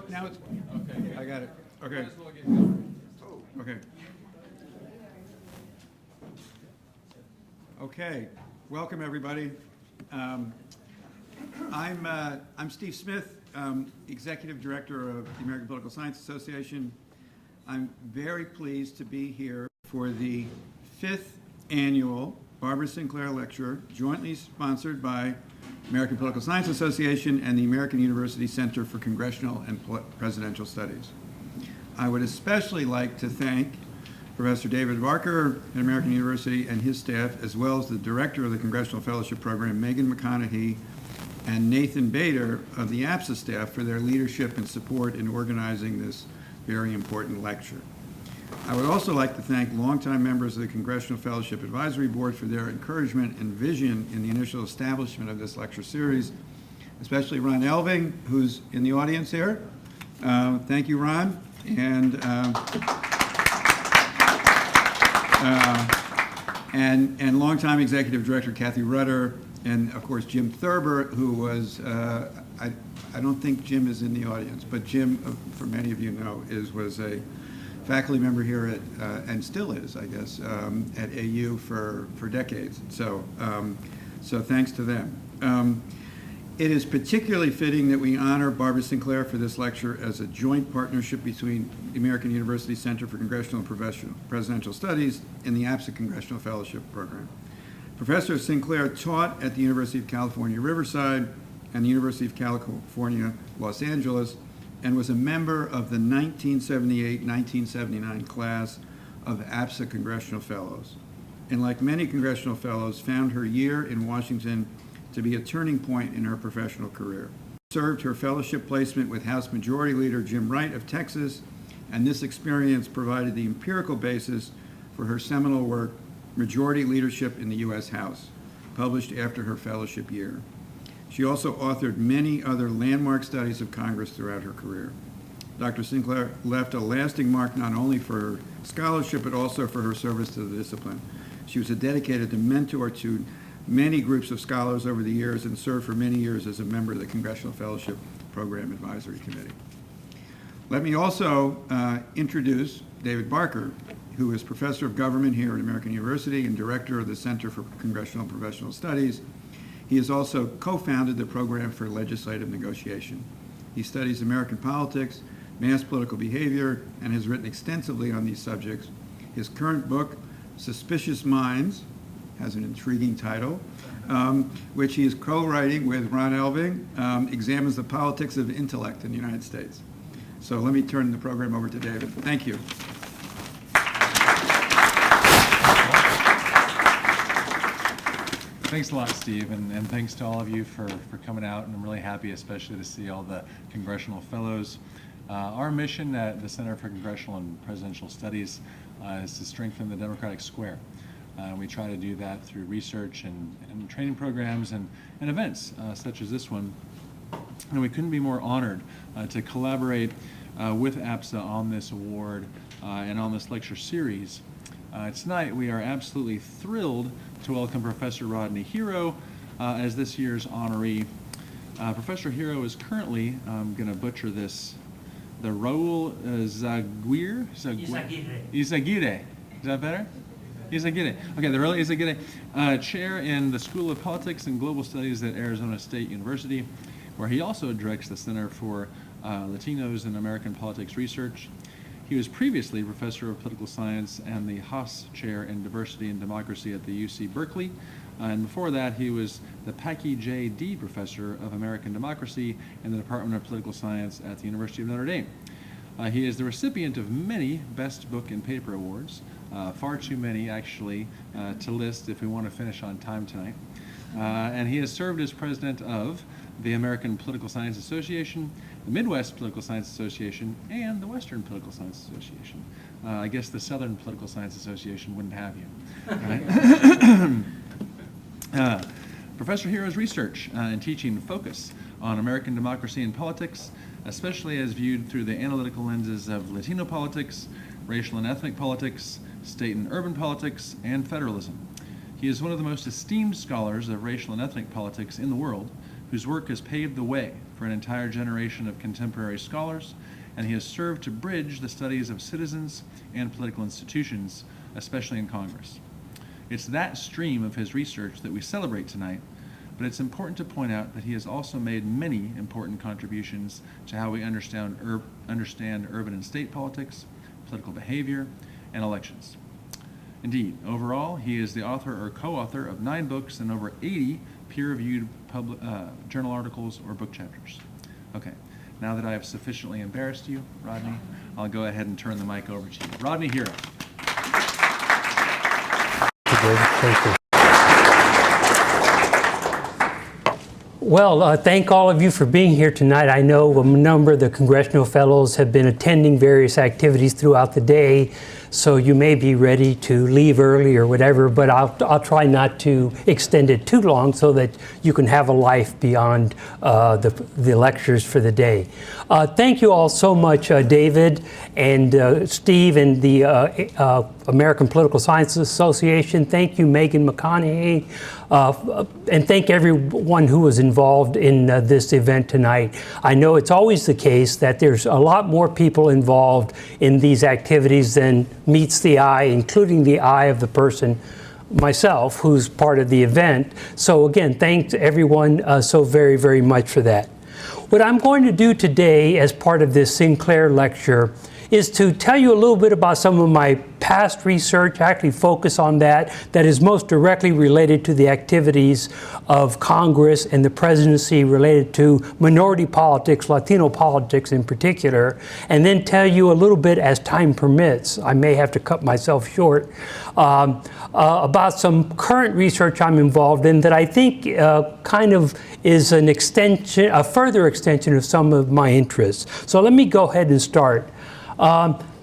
Now it's, Okay. I got it. Okay. Might as well get going. Okay. Okay. Welcome, everybody. I'm Steve Smith, Executive Director of the American Political Science Association. I'm very pleased to be here for the 5th annual Barbara Sinclair Lecture, jointly sponsored by American Political Science Association and the American University Center for Congressional and Presidential Studies. I would especially like to thank Professor David Barker at American University and his staff, as well as the Director of the Congressional Fellowship Program, Megan McConaughey, and Nathan Bader of the APSA staff for their leadership and support in organizing this very important lecture. I would also like to thank longtime members of the Congressional Fellowship Advisory Board for their encouragement and vision in the initial establishment of this lecture series, especially Ron Elving, who's in the audience here. Thank you, Ron. And longtime Executive Director Kathy Rudder, and of course Jim Thurber, who was, I don't think Jim is in the audience, but Jim, for many of you know, was a faculty member here at, and still is, I guess, at AU for decades. So thanks to them. It is particularly fitting that we honor Barbara Sinclair for this lecture as a joint partnership between the American University Center for Congressional and Presidential Studies and the APSA Congressional Fellowship Program. Professor Sinclair taught at the University of California, Riverside and the University of California, Los Angeles, and was a member of the 1978-1979 class of APSA Congressional Fellows. And like many Congressional Fellows, found her year in Washington to be a turning point in her professional career. Served her fellowship placement with House Majority Leader Jim Wright of Texas, and this experience provided the empirical basis for her seminal work, Majority Leadership in the U.S. House, published after her fellowship year. She also authored many other landmark studies of Congress throughout her career. Dr. Sinclair left a lasting mark not only for her scholarship, but also for her service to the discipline. She was a dedicated mentor to many groups of scholars over the years and served for many years as a member of the Congressional Fellowship Program Advisory Committee. Let me also introduce David Barker, who is Professor of Government here at American University and Director of the Center for Congressional and Professional Studies. He has also co-founded the Program for Legislative Negotiation. He studies American politics, mass political behavior, and has written extensively on these subjects. His current book, Suspicious Minds, has an intriguing title, which he is co-writing with Ron Elving, examines the politics of intellect in the United States. So let me turn the program over to David. Thank you. Thanks a lot, Steve, and thanks to all of you for coming out, and I'm really happy especially to see all the Congressional Fellows. Our mission at the Center for Congressional and Presidential Studies is to strengthen the democratic square. We try to do that through research and training programs and events such as this one. And we couldn't be more honored to collaborate with APSA on this award and on this lecture series. Tonight we are absolutely thrilled to welcome Professor Rodney Hero as this year's honoree. Professor Hero is currently, I'm going to butcher this, the Raul Yzaguirre? Yzaguirre. Is that better? Yzaguirre. Okay, the Raul Yzaguirre Chair in the School of Politics and Global Studies at Arizona State University, where he also directs the Center for Latinos and American Politics Research. He was previously Professor of Political Science and the Haas Chair in Diversity and Democracy at the UC Berkeley. And before that, he was the Packy J. D. Professor of American Democracy in the Department of Political Science at the University of Notre Dame. He is the recipient of many Best Book and Paper Awards, far too many actually to list if we want to finish on time tonight. And he has served as president of the American Political Science Association, the Midwest Political Science Association, and the Western Political Science Association. I guess the Southern Political Science Association wouldn't have you. Right? Professor Hero's research and teaching focus on American democracy and politics, especially as viewed through the analytical lenses of Latino politics, racial and ethnic politics, state and urban politics, and federalism. He is one of the most esteemed scholars of racial and ethnic politics in the world, whose work has paved the way for an entire generation of contemporary scholars, and he has served to bridge the studies of citizens and political institutions, especially in Congress. It's that stream of his research that we celebrate tonight, but it's important to point out that he has also made many important contributions to how we understand urban and state politics, political behavior, and elections. Indeed, overall, he is the author or co-author of 9 books and over 80 peer-reviewed journal articles or book chapters. Okay, now that I have sufficiently embarrassed you, Rodney, I'll go ahead and turn the mic over to you. Rodney Hero. Thank you. Well, thank all of you for being here tonight. I know a number of the Congressional Fellows have been attending various activities throughout the day, so you may be ready to leave early or whatever, but I'll try not to extend it too long so that you can have a life beyond the lectures for the day. Thank you all so much, David and Steve and the American Political Sciences Association. Thank you, Megan McConaughey, and thank everyone who was involved in this event tonight. I know it's always the case that there's a lot more people involved in these activities than meets the eye, including the eye of the person, myself, who's part of the event. So again, thanks everyone so very, very much for that. What I'm going to do today as part of this Sinclair lecture is to tell you a little bit about some of my past research, actually focus on that is most directly related to the activities of Congress and the presidency related to minority politics, Latino politics in particular, and then tell you a little bit, as time permits, I may have to cut myself short, about some current research I'm involved in that I think kind of is an extension, a further extension of some of my interests. So let me go ahead and start.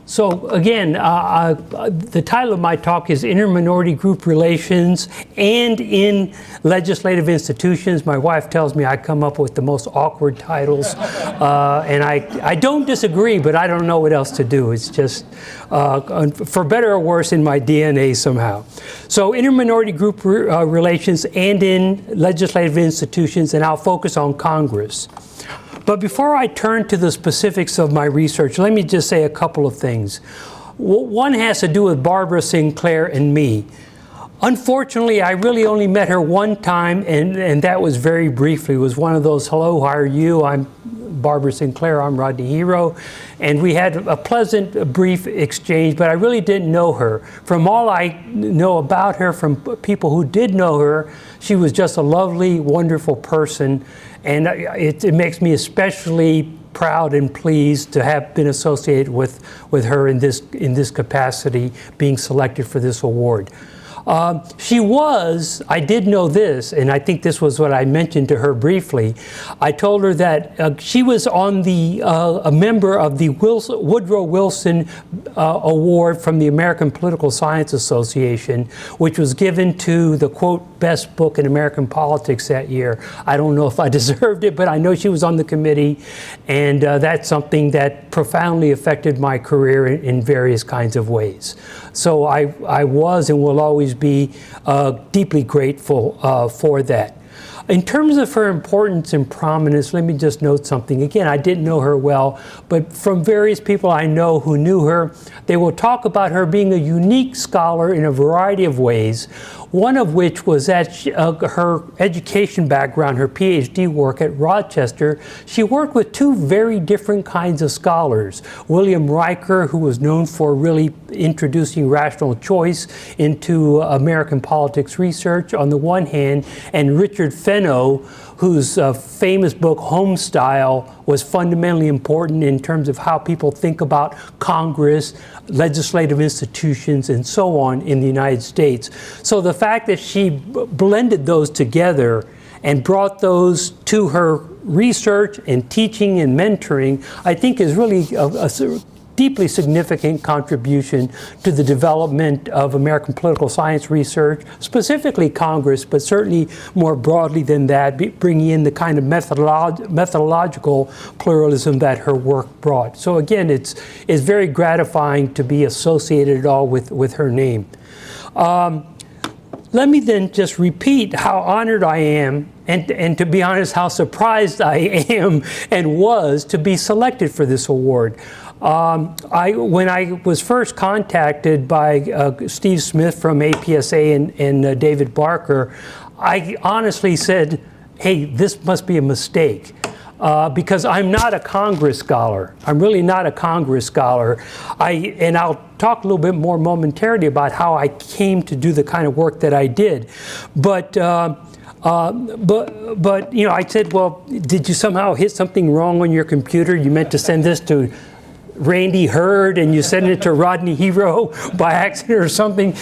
So again, the title of my talk is Inter-Minority Group Relations and in Legislative Institutions. My wife tells me I come up with the most awkward titles, and I don't disagree, but I don't know what else to do. It's just, for better or worse, in my DNA somehow. So inter-minority group relations and in legislative institutions, and I'll focus on Congress. But before I turn to the specifics of my research, let me just say a couple of things. One has to do with Barbara Sinclair and me. Unfortunately, I really only met her one time, and that was very briefly. It was one of those, hello, how are you? I'm Barbara Sinclair, I'm Rodney Hero. And we had a pleasant, brief exchange, but I really didn't know her. From all I know about her, from people who did know her, she was just a lovely, wonderful person. And it makes me especially proud and pleased to have been associated with her in this capacity, being selected for this award. I did know this, and I think this was what I mentioned to her briefly. I told her that she was on a member of the Woodrow Wilson Award from the American Political Science Association, which was given to the, quote, best book in American politics that year. I don't know if I deserved it, but I know she was on the committee, and that's something that profoundly affected my career in various kinds of ways. So I was and will always be deeply grateful for that. In terms of her importance and prominence, let me just note something. Again, I didn't know her well, but from various people I know who knew her, they will talk about her being a unique scholar in a variety of ways, one of which was that her education background, her PhD work at Rochester, she worked with two very different kinds of scholars. William Riker, who was known for really introducing rational choice into American politics research on the one hand, and Richard Fenno, whose famous book, Homestyle, was fundamentally important in terms of how people think about Congress, legislative institutions, and so on in the United States. So the fact that she blended those together and brought those to her research and teaching and mentoring, I think is really a deeply significant contribution to the development of American political science research, specifically Congress, but certainly more broadly than that, bringing in the kind of methodological pluralism that her work brought. So again, it's very gratifying to be associated at all with her name. Let me then just repeat how honored I am and to be honest, how surprised I am and was to be selected for this award. When I was first contacted by Steve Smith from APSA and David Barker, I honestly said, hey, this must be a mistake. Because I'm not a Congress scholar. I'm really not a Congress scholar. And I'll talk a little bit more momentarily about how I came to do the kind of work that I did. But you know, I said, well, did you somehow hit something wrong on your computer? You meant to send this to Randy Hurd and you send it to Rodney Hero by accident or something,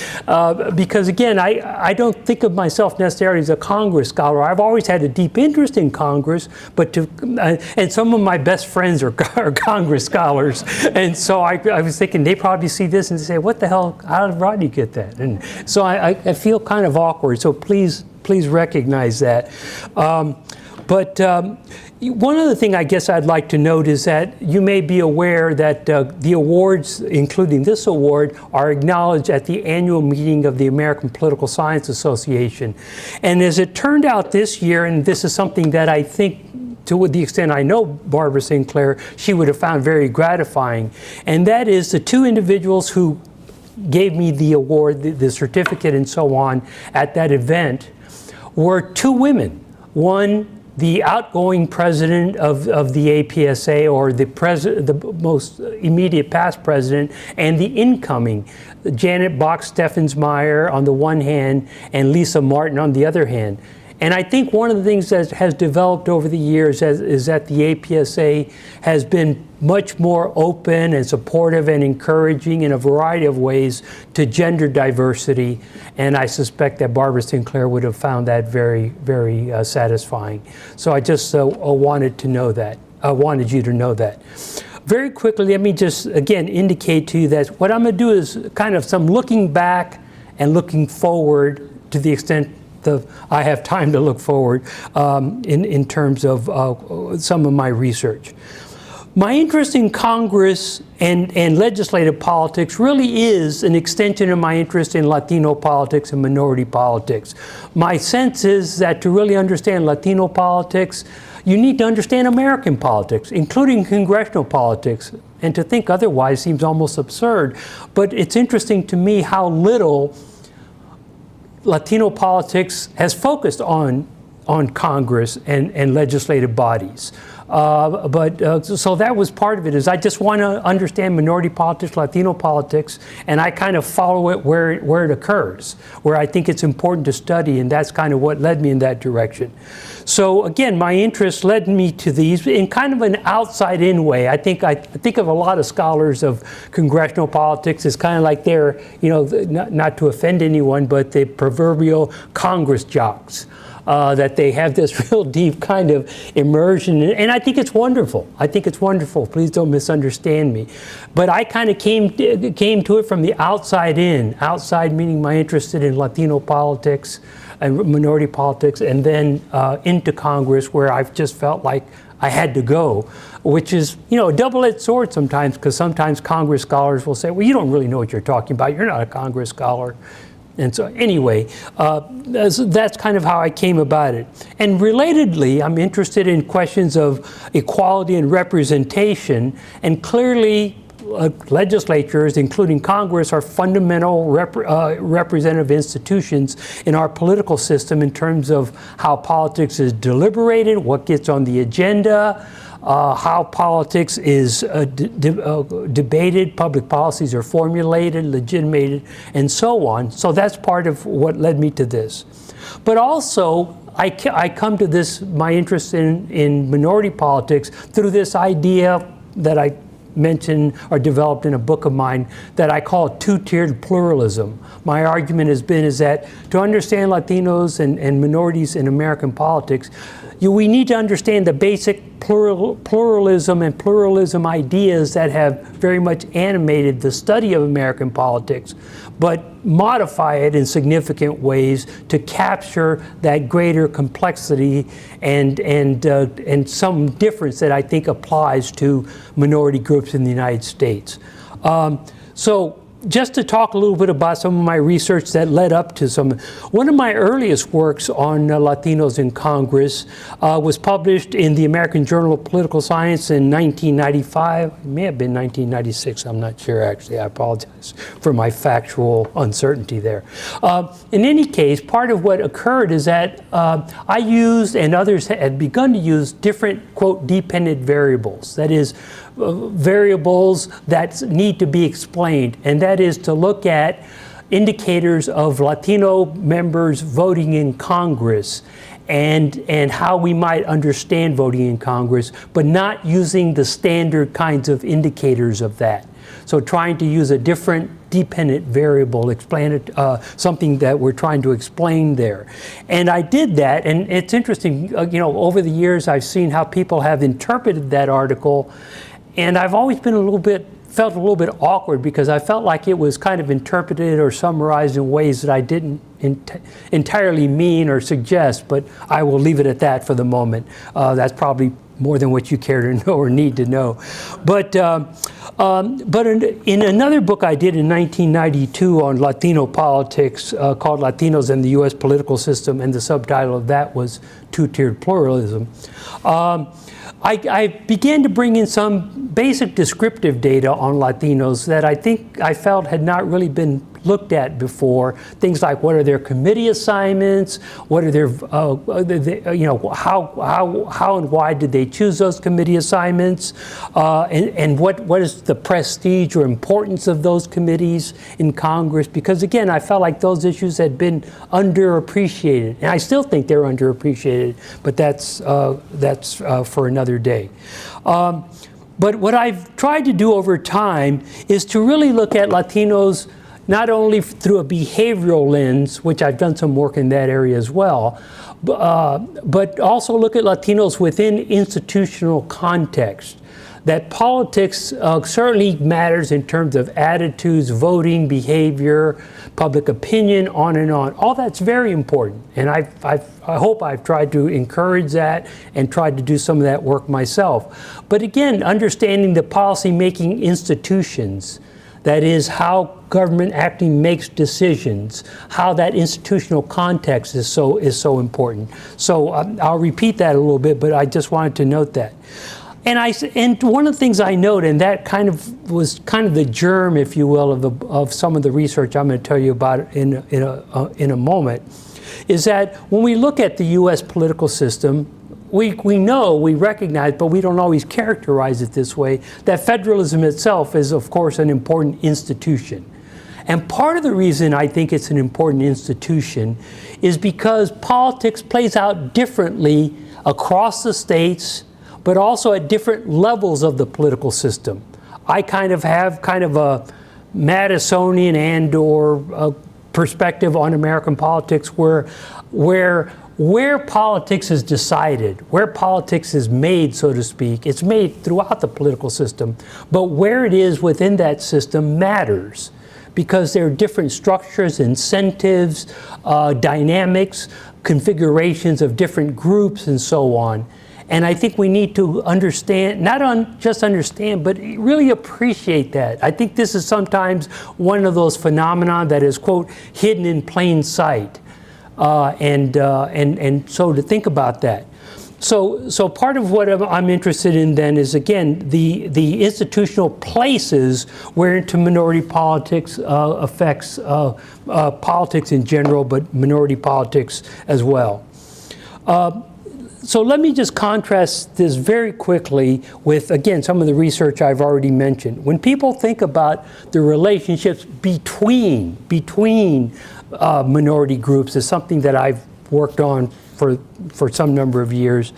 because again, I don't think of myself necessarily as a Congress scholar. I've always had a deep interest in Congress, but and some of my best friends are Congress scholars, and so I was thinking they probably see this and say, what the hell, how did Rodney get that? And so I feel kind of awkward, so please recognize that. One other thing I guess I'd like to note is that you may be aware that the awards, including this award, are acknowledged at the annual meeting of the American Political Science Association. And as it turned out this year, and this is something that I think, to the extent I know Barbara Sinclair, she would have found very gratifying, and that is the two individuals who gave me the award, the certificate and so on, at that event were two women. One, the outgoing president of the APSA, or the most immediate past president, and the incoming, Janet Bach-Steffensmeyer on the one hand, and Lisa Martin on the other hand. And I think one of the things that has developed over the years is that the APSA has been much more open and supportive and encouraging in a variety of ways to gender diversity. And I suspect that Barbara Sinclair would have found that very, very satisfying. So I just wanted to know that. I wanted you to know that. Very quickly, let me just, again, indicate to you that what I'm going to do is kind of some looking back and looking forward to the extent I have time to look forward in terms of some of my research. My interest in Congress and legislative politics really is an extension of my interest in Latino politics and minority politics. My sense is that to really understand Latino politics, you need to understand American politics, including congressional politics. And to think otherwise seems almost absurd. But it's interesting to me how little Latino politics has focused on Congress and legislative bodies. So that was part of it, is I just want to understand minority politics, Latino politics, and I kind of follow it where it occurs, where I think it's important to study, and that's kind of what led me in that direction. So again, my interest led me to these in kind of an outside-in way. I think of a lot of scholars of congressional politics as kind of like they're, you know, not to offend anyone, but the proverbial Congress jocks. That they have this real deep kind of immersion, and I think it's wonderful. I think it's wonderful. Please don't misunderstand me. But I kind of came to it from the outside in. Outside meaning my interest in Latino politics and minority politics, and then into Congress, where I've just felt like I had to go, which is, you know, a double-edged sword sometimes, because sometimes Congress scholars will say, well, you don't really know what you're talking about. You're not a Congress scholar. And so anyway, that's kind of how I came about it. And relatedly, I'm interested in questions of equality and representation, and clearly legislatures, including Congress, are fundamental representative institutions in our political system in terms of how politics is deliberated, what gets on the agenda, how politics is debated, public policies are formulated, legitimated, and so on. So that's part of what led me to this. But also, I come to this, my interest in minority politics, through this idea that I mentioned or developed in a book of mine that I call two-tiered pluralism. My argument has been is that to understand Latinos and minorities in American politics, we need to understand the basic pluralism and pluralism ideas that have very much animated the study of American politics, but modify it in significant ways to capture that greater complexity and some difference that I think applies to minority groups in the United States. So just to talk a little bit about some of my research that led up to one of my earliest works on Latinos in Congress was published in the American Journal of Political Science in 1995. It may have been 1996, I'm not sure actually. I apologize for my factual uncertainty there. In any case, part of what occurred is that I used, and others had begun to use, different, quote, dependent variables. That is, variables that need to be explained, and that is to look at indicators of Latino members voting in Congress and how we might understand voting in Congress, but not using the standard kinds of indicators of that. So trying to use a different dependent variable, something that we're trying to explain there. And I did that, and it's interesting, over the years I've seen how people have interpreted that article, and I've always been felt a little bit awkward because I felt like it was kind of interpreted or summarized in ways that I didn't entirely mean or suggest, but I will leave it at that for the moment. That's probably more than what you care to know or need to know. But in another book I did in 1992 on Latino politics called Latinos and the U.S. Political System, and the subtitle of that was Two-Tiered Pluralism, I began to bring in some basic descriptive data on Latinos that I felt had not really been looked at before. Things like, what are their committee assignments? What are their, how and why did they choose those committee assignments? And what is the prestige or importance of those committees in Congress? Because again, I felt like those issues had been underappreciated, and I still think they're underappreciated, but that's for another day. But what I've tried to do over time is to really look at Latinos not only through a behavioral lens, which I've done some work in that area as well, but also look at Latinos within institutional context. That politics certainly matters in terms of attitudes, voting, behavior, public opinion, on and on. All that's very important, and I hope I've tried to encourage that and tried to do some of that work myself. But again, understanding the policy-making institutions, that is, how government actually makes decisions, how that institutional context is so important. So I'll repeat that a little bit, but I just wanted to note that. And one of the things I note, and that was kind of the germ, if you will, of some of the research I'm going to tell you about in a moment, is that when we look at the U.S. political system, we recognize, but we don't always characterize it this way, that federalism itself is, of course, an important institution. And part of the reason I think it's an important institution is because politics plays out differently across the states, but also at different levels of the political system. I have a Madisonian and/or perspective on American politics where politics is decided, where politics is made, so to speak. It's made throughout the political system, but where it is within that system matters, because there are different structures, incentives, dynamics, configurations of different groups, and so on. And I think we need to understand, just understand, but really appreciate that. I think this is sometimes one of those phenomena that is, quote, hidden in plain sight. And so to think about that. So part of what I'm interested in then is, again, the institutional places where minority politics affects politics in general, but minority politics as well. So let me just contrast this very quickly with, again, some of the research I've already mentioned. When people think about the relationships between minority groups, is something that I've worked on for some number of years.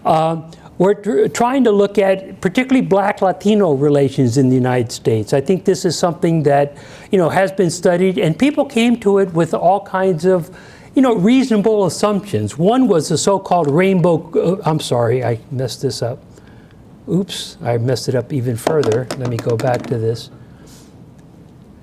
We're trying to look at particularly Black-Latino relations in the United States. I think this is something that, has been studied, and people came to it with all kinds of reasonable assumptions. One was the so-called rainbow, I'm sorry, I messed this up. Oops, I messed it up even further. Let me go back to this.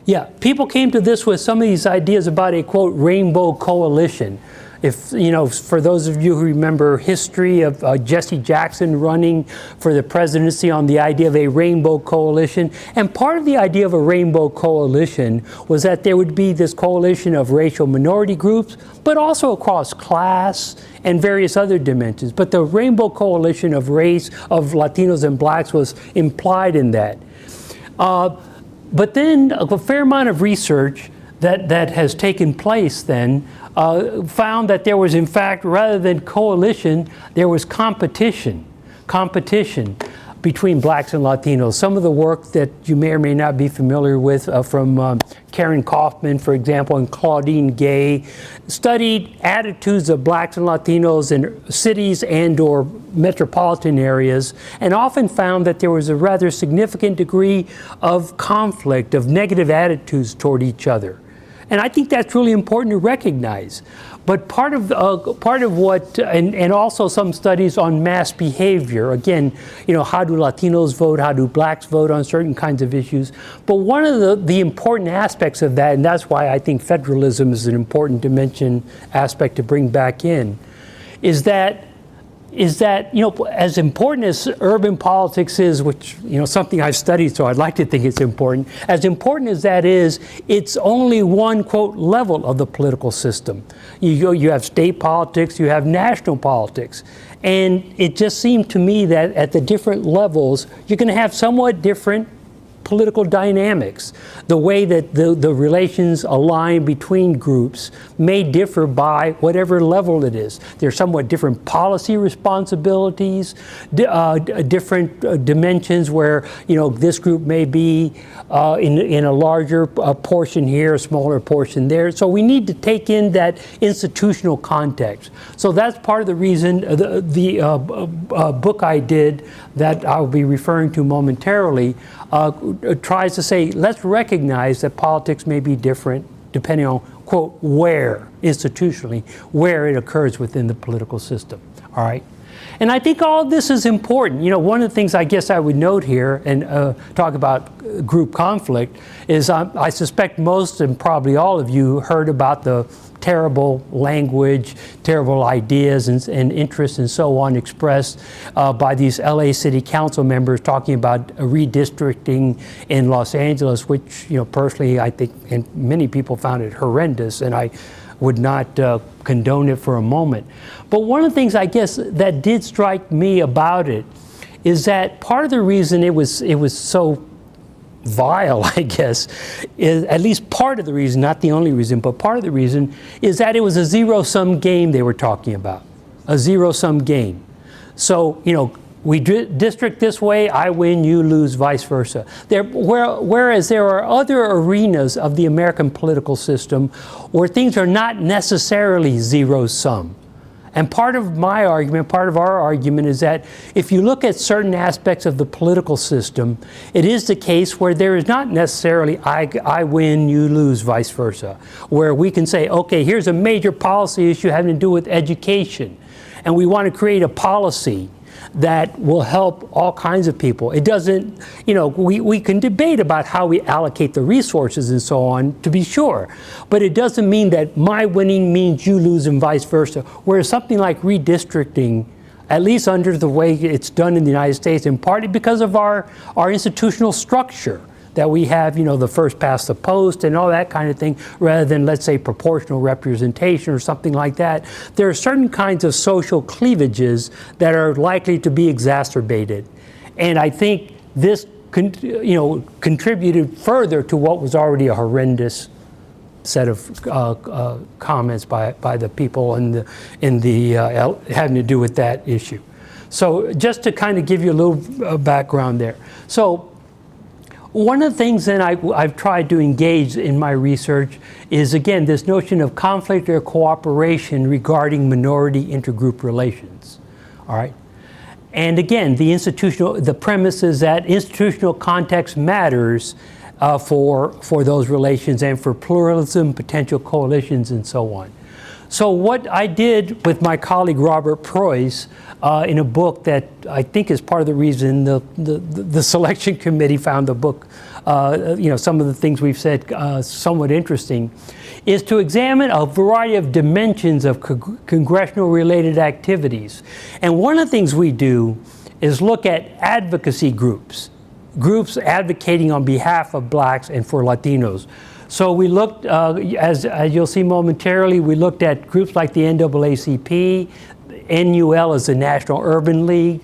Yeah, people came to this with some of these ideas about a, quote, rainbow coalition. If, you know, for those of you who remember history of Jesse Jackson running for the presidency on the idea of a rainbow coalition, and part of the idea of a rainbow coalition was that there would be this coalition of racial minority groups, but also across class and various other dimensions. But the rainbow coalition of race, of Latinos and blacks was implied in that. But then a fair amount of research that has taken place then found that there was, in fact, rather than coalition, there was competition between blacks and Latinos. Some of the work that you may or may not be familiar with from Karen Kaufman, for example, and Claudine Gay, studied attitudes of blacks and Latinos in cities and or metropolitan areas, and often found that there was a rather significant degree of conflict, of negative attitudes toward each other. And I think that's really important to recognize. But part of what, and also some studies on mass behavior, again, you know, how do Latinos vote, how do blacks vote on certain kinds of issues. But one of the important aspects of that, and that's why I think federalism is an important dimension, aspect to bring back in, is that, you know, as important as urban politics is, which, you know, something I've studied, so I'd like to think it's important, as important as that is, it's only one, quote, level of the political system. You have state politics, you have national politics. And it just seemed to me that at the different levels, you're going to have somewhat different political dynamics. The way that the relations align between groups may differ by whatever level it is. There's somewhat different policy responsibilities, different dimensions where, you know, this group may be in a larger portion here, a smaller portion there. So we need to take in that institutional context. So that's part of the reason the book I did that I'll be referring to momentarily tries to say, let's recognize that politics may be different depending on, quote, where, institutionally, where it occurs within the political system, all right? And I think all of this is important. You know, one of the things I guess I would note here and talk about group conflict is I suspect most and probably all of you heard about the terrible language, terrible ideas and interests and so on expressed by these LA City Council members talking about redistricting in Los Angeles, which, you know, personally I think and many people found it horrendous, and I would not condone it for a moment. But one of the things I guess that did strike me about it is that part of the reason it was so vile, I guess, is at least part of the reason, not the only reason, but part of the reason is that it was a zero-sum game they were talking about, a zero-sum game. So, you know, we district this way, I win, you lose, vice versa. Whereas there are other arenas of the American political system where things are not necessarily zero-sum. And part of my argument, part of our argument is that if you look at certain aspects of the political system, it is the case where there is not necessarily I win, you lose, vice versa. Where we can say, okay, here's a major policy issue having to do with education, and we want to create a policy that will help all kinds of people. It doesn't, you know, we can debate about how we allocate the resources and so on, to be sure. But it doesn't mean that my winning means you lose and vice versa. Whereas something like redistricting, at least under the way it's done in the United States, and partly because of our institutional structure, that we have, you know, the first past the post and all that kind of thing, rather than, let's say, proportional representation or something like that. There are certain kinds of social cleavages that are likely to be exacerbated. And I think this, you know, contributed further to what was already a horrendous set of comments by the people in the having to do with that issue. So just to kind of give you a little background there. So one of the things that I've tried to engage in my research is, again, this notion of conflict or cooperation regarding minority intergroup relations, all right? And again, the premise is that institutional context matters for those relations and for pluralism, potential coalitions, and so on. So what I did with my colleague Robert Preuss in a book that I think is part of the reason the selection committee found the book, some of the things we've said somewhat interesting, is to examine a variety of dimensions of congressional related activities. And one of the things we do is look at advocacy groups advocating on behalf of blacks and for Latinos. So we looked, as you'll see momentarily, we looked at groups like the NAACP, NUL is the National Urban League,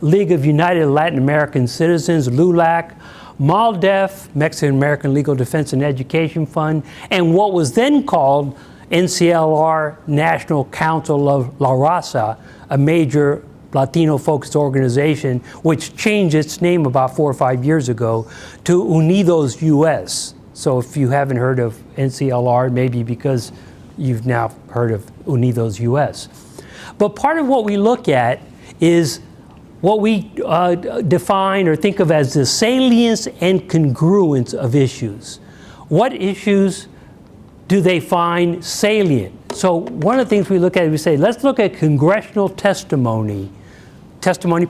League of United Latin American Citizens, LULAC, MALDEF, Mexican American Legal Defense and Education Fund, and what was then called NCLR, National Council of La Raza, a major Latino-focused organization, which changed its name about 4 or 5 years ago to Unidos US. So if you haven't heard of NCLR, maybe because you've now heard of Unidos US. But part of what we look at is what we define or think of as the salience and congruence of issues. What issues do they find salient? So one of the things we look at is we say, let's look at congressional testimony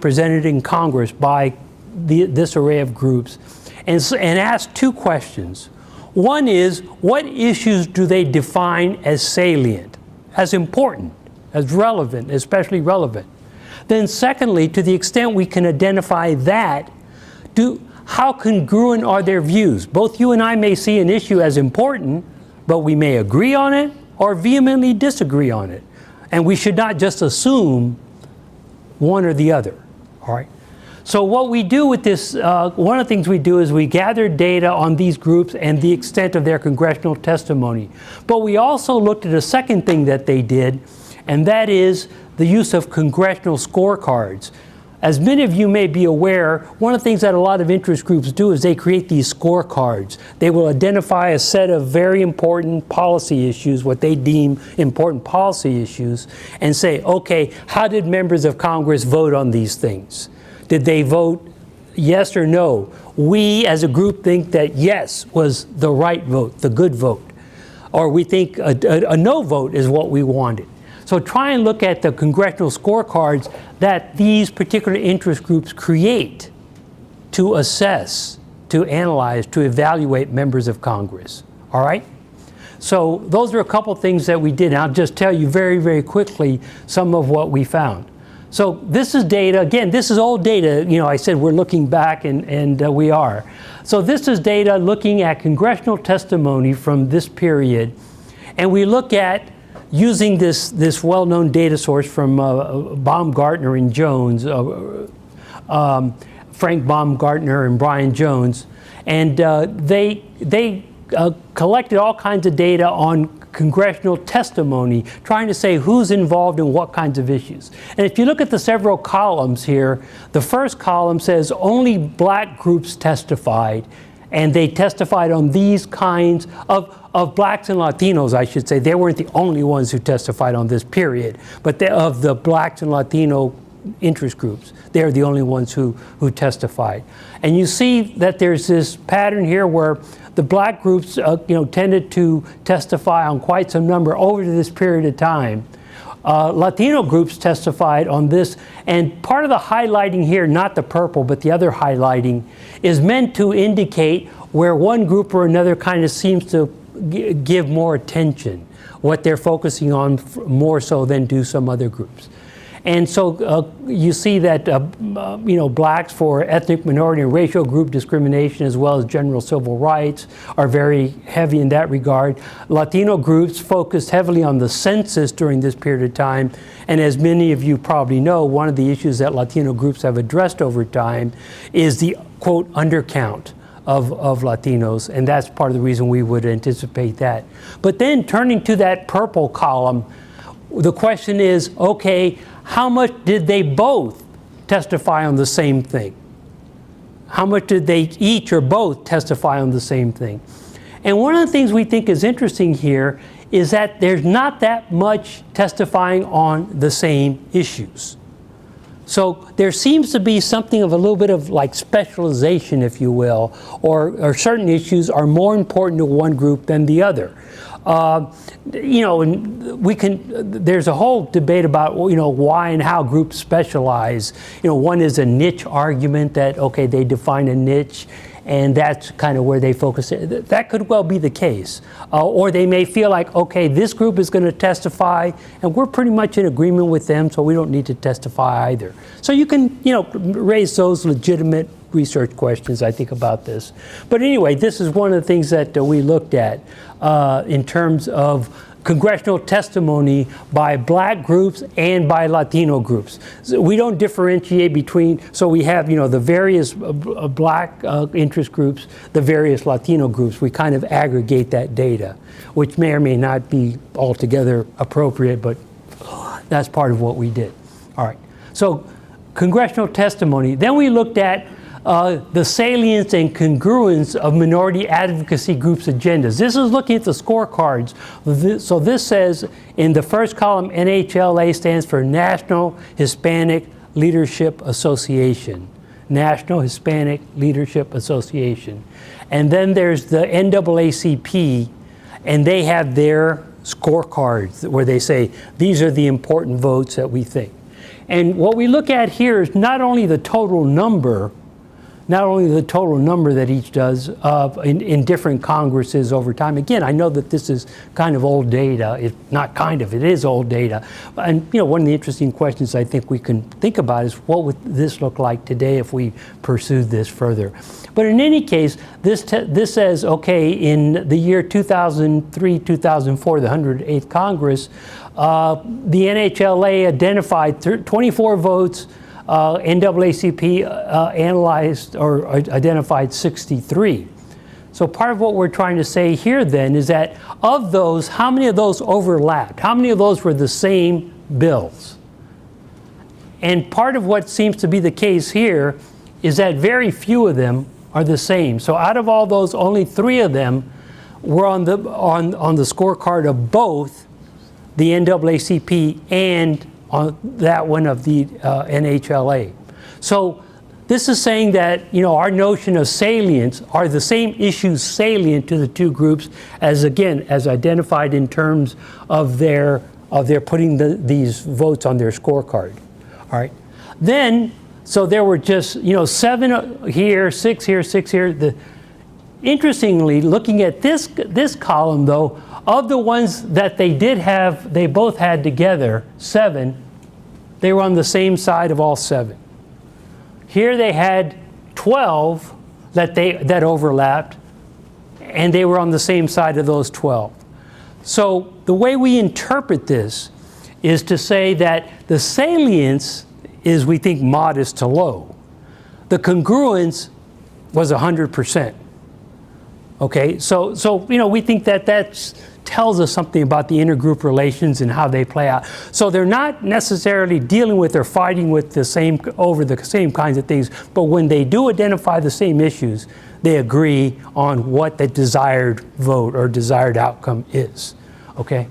presented in Congress by this array of groups, and ask two questions. One is, what issues do they define as salient, as important, as relevant, especially relevant? Then secondly, to the extent we can identify that, how congruent are their views? Both you and I may see an issue as important, but we may agree on it or vehemently disagree on it. And we should not just assume one or the other, all right? So what we do with this, one of the things we do is we gather data on these groups and the extent of their congressional testimony. But we also looked at a second thing that they did, and that is the use of congressional scorecards. As many of you may be aware, one of the things that a lot of interest groups do is they create these scorecards. They will identify a set of very important policy issues, what they deem important policy issues, and say, okay, how did members of Congress vote on these things? Did they vote yes or no? We as a group think that yes was the right vote, the good vote. Or we think a no vote is what we wanted. So try and look at the congressional scorecards that these particular interest groups create to assess, to analyze, to evaluate members of Congress. All right? So those are a couple things that we did. And I'll just tell you very, very quickly some of what we found. So this is data. Again, this is old data. You know, I said we're looking back, and we are. So this is data looking at congressional testimony from this period. And we look at using this well-known data source from Baumgartner and Jones, Frank Baumgartner and Brian Jones, and they collected all kinds of data on congressional testimony, trying to say who's involved in what kinds of issues. And if you look at the several columns here, the first column says only black groups testified, and they testified on these kinds of blacks and Latinos, I should say. They weren't the only ones who testified on this period, but of the blacks and Latino interest groups, they're the only ones who testified. And you see that there's this pattern here where the black groups tended to testify on quite some number over this period of time. Latino groups testified on this, and part of the highlighting here, not the purple, but the other highlighting, is meant to indicate where one group or another kind of seems to give more attention, what they're focusing on more so than do some other groups. And so you see that blacks for ethnic minority and racial group discrimination as well as general civil rights are very heavy in that regard. Latino groups focused heavily on the census during this period of time. And as many of you probably know, one of the issues that Latino groups have addressed over time is the, quote, undercount of Latinos. And that's part of the reason we would anticipate that. But then turning to that purple column, the question is, okay, how much did they both testify on the same thing? How much did they each or both testify on the same thing? And one of the things we think is interesting here is that there's not that much testifying on the same issues. So there seems to be something of a little bit of like specialization, if you will, or certain issues are more important to one group than the other. You know, and there's a whole debate about, you know, why and how groups specialize. You know, one is a niche argument that, okay, they define a niche, and that's kind of where they focus. That could well be the case. Or they may feel like, okay, this group is going to testify, and we're pretty much in agreement with them, so we don't need to testify either. So you can, you know, raise those legitimate research questions, I think, about this. But anyway, this is one of the things that we looked at in terms of congressional testimony by black groups and by Latino groups. So we don't differentiate between, so we have, you know, the various black interest groups, the various Latino groups. We kind of aggregate that data, which may or may not be altogether appropriate, but that's part of what we did. All right, so congressional testimony. Then we looked at the salience and congruence of minority advocacy groups' agendas. This is looking at the scorecards. So this says in the first column, NHLA stands for National Hispanic Leadership Association. National Hispanic Leadership Association. And then there's the NAACP, and they have their scorecards where they say, these are the important votes that we think. And what we look at here is not only the total number that each does in different Congresses over time. Again, I know that this is kind of old data. It is old data. And you know, one of the interesting questions I think we can think about is what would this look like today if we pursued this further. But in any case, this says, okay, in the year 2003, 2004, the 108th Congress, the NHLA identified 24 votes. NAACP analyzed or identified 63. So part of what we're trying to say here then is that of those, how many of those overlapped? How many of those were the same bills? And part of what seems to be the case here is that very few of them are the same. So out of all those, only 3 of them were on the scorecard of both the NAACP and on that one of the NHLA. So this is saying that, you know, our notion of salience are the same issues salient to the two groups as, again, as identified in terms of their putting these votes on their scorecard. All right. Then, so there were just, you know, 7 here, 6 here, 6 here. Interestingly, looking at this column though, of the ones that they both had together, 7, they were on the same side of all 7. Here they had 12 that overlapped, and they were on the same side of those 12. So the way we interpret this is to say that the salience is, we think, modest to low. The congruence was 100%. Okay, so you know, we think that tells us something about the intergroup relations and how they play out. So they're not necessarily dealing with or fighting with over the same kinds of things, but when they do identify the same issues, they agree on what the desired vote or desired outcome is. Okay.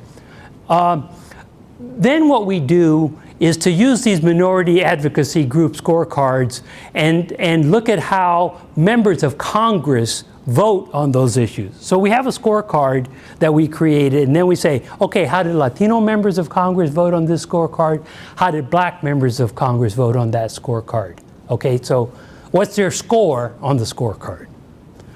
Then what we do is to use these minority advocacy group scorecards and look at how members of Congress vote on those issues. So we have a scorecard that we created, and then we say, okay, how did Latino members of Congress vote on this scorecard? How did black members of Congress vote on that scorecard? Okay, so what's their score on the scorecard?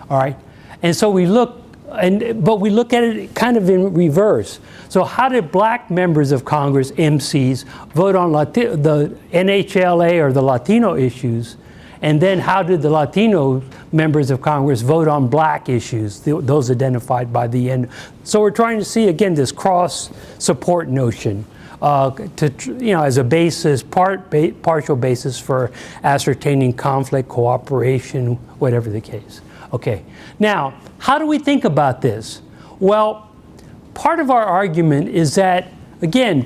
All right, and so we look, but we look at it kind of in reverse. So how did black members of Congress, MCs, vote on the NHLA or the Latino issues? And then how did the Latino members of Congress vote on black issues, those identified by the end? So we're trying to see, again, this cross-support notion as a basis, partial basis for ascertaining conflict, cooperation, whatever the case. Okay, now, how do we think about this? Well, part of our argument is that, again,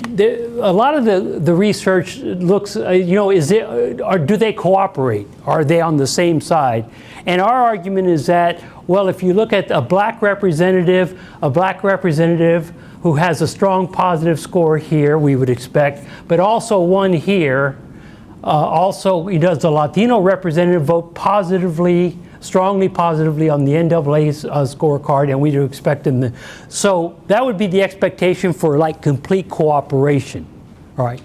a lot of the research looks, do they cooperate? Are they on the same side? And our argument is that, well, if you look at a black representative who has a strong positive score here, we would expect, but also one here, also does the Latino representative vote positively strongly positively on the NAA scorecard, and we'd expect them to. So that would be the expectation for like complete cooperation. All right.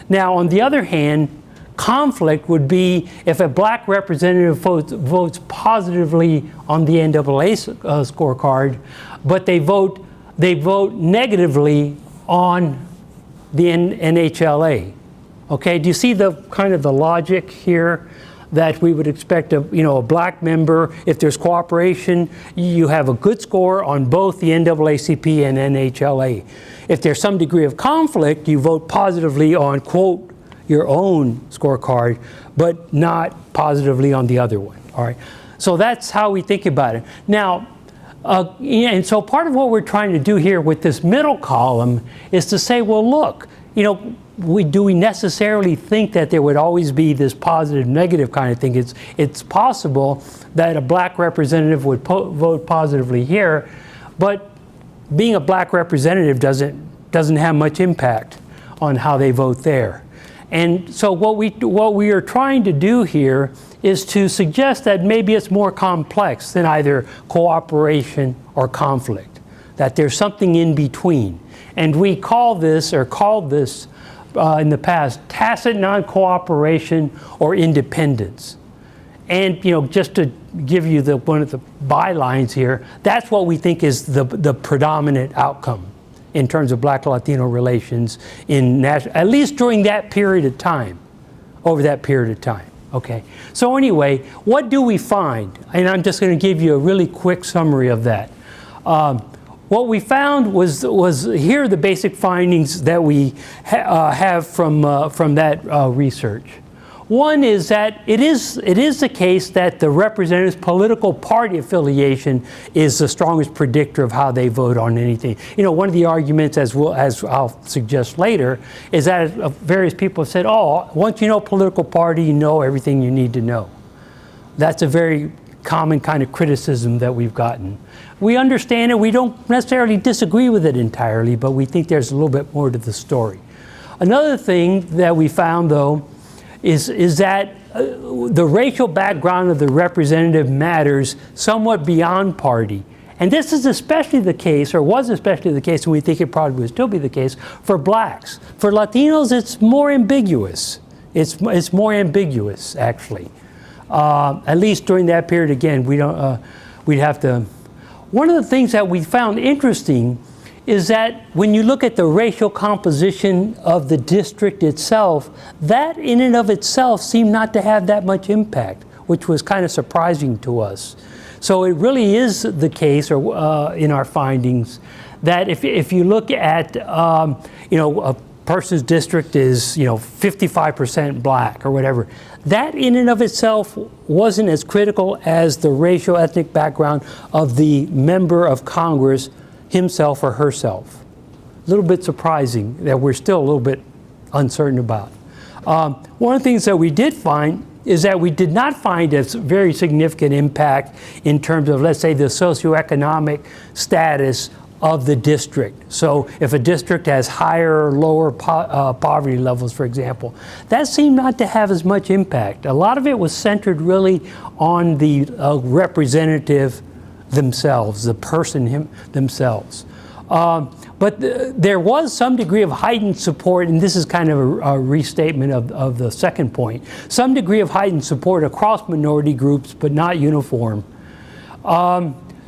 Now, on the other hand, conflict would be if a black representative votes positively on the NAA scorecard, but they vote negatively on the NHLA. Okay, do you see the kind of the logic here? That we would expect a black member, if there's cooperation, you have a good score on both the NAACP and NHLA. If there's some degree of conflict, you vote positively on, quote, your own scorecard, but not positively on the other one, all right? So that's how we think about it. Now, and so part of what we're trying to do here with this middle column is to say, well, look, do we necessarily think that there would always be this positive, negative kind of thing? It's possible that a black representative would vote positively here, but being a black representative doesn't have much impact on how they vote there. And so what we are trying to do here is to suggest that maybe it's more complex than either cooperation or conflict, that there's something in between. And we called this in the past tacit non-cooperation or independence. And just to give you one of the bylines here, that's what we think is the predominant outcome in terms of Black-Latino relations at least during that period of time, over that period of time. Okay. So anyway, what do we find? And I'm just going to give you a really quick summary of that. What we found was here are the basic findings that we have from that research. One is that it is the case that the representative's political party affiliation is the strongest predictor of how they vote on anything. One of the arguments, as I'll suggest later, is that various people have said, oh, once you know political party, you know everything you need to know. That's a very common kind of criticism that we've gotten. We understand it. We don't necessarily disagree with it entirely, but we think there's a little bit more to the story. Another thing that we found, though, is that the racial background of the representative matters somewhat beyond party. And this is especially the case, or was especially the case, and we think it probably will still be the case, for blacks. For Latinos, it's more ambiguous. It's more ambiguous, actually. At least during that period, again, we'd have to. One of the things that we found interesting is that when you look at the racial composition of the district itself, that in and of itself seemed not to have that much impact, which was kind of surprising to us. So it really is the case, or in our findings, that if you look at, a person's district is, 55% black or whatever, that in and of itself wasn't as critical as the racial ethnic background of the member of Congress himself or herself. A little bit surprising that we're still a little bit uncertain about. One of the things that we did find is that we did not find a very significant impact in terms of, let's say, the socioeconomic status of the district. So if a district has higher or lower poverty levels, for example, that seemed not to have as much impact. A lot of it was centered really on the representative themselves, the person themselves. But there was some degree of heightened support, and this is kind of a restatement of the second point, some degree of heightened support across minority groups, but not uniform.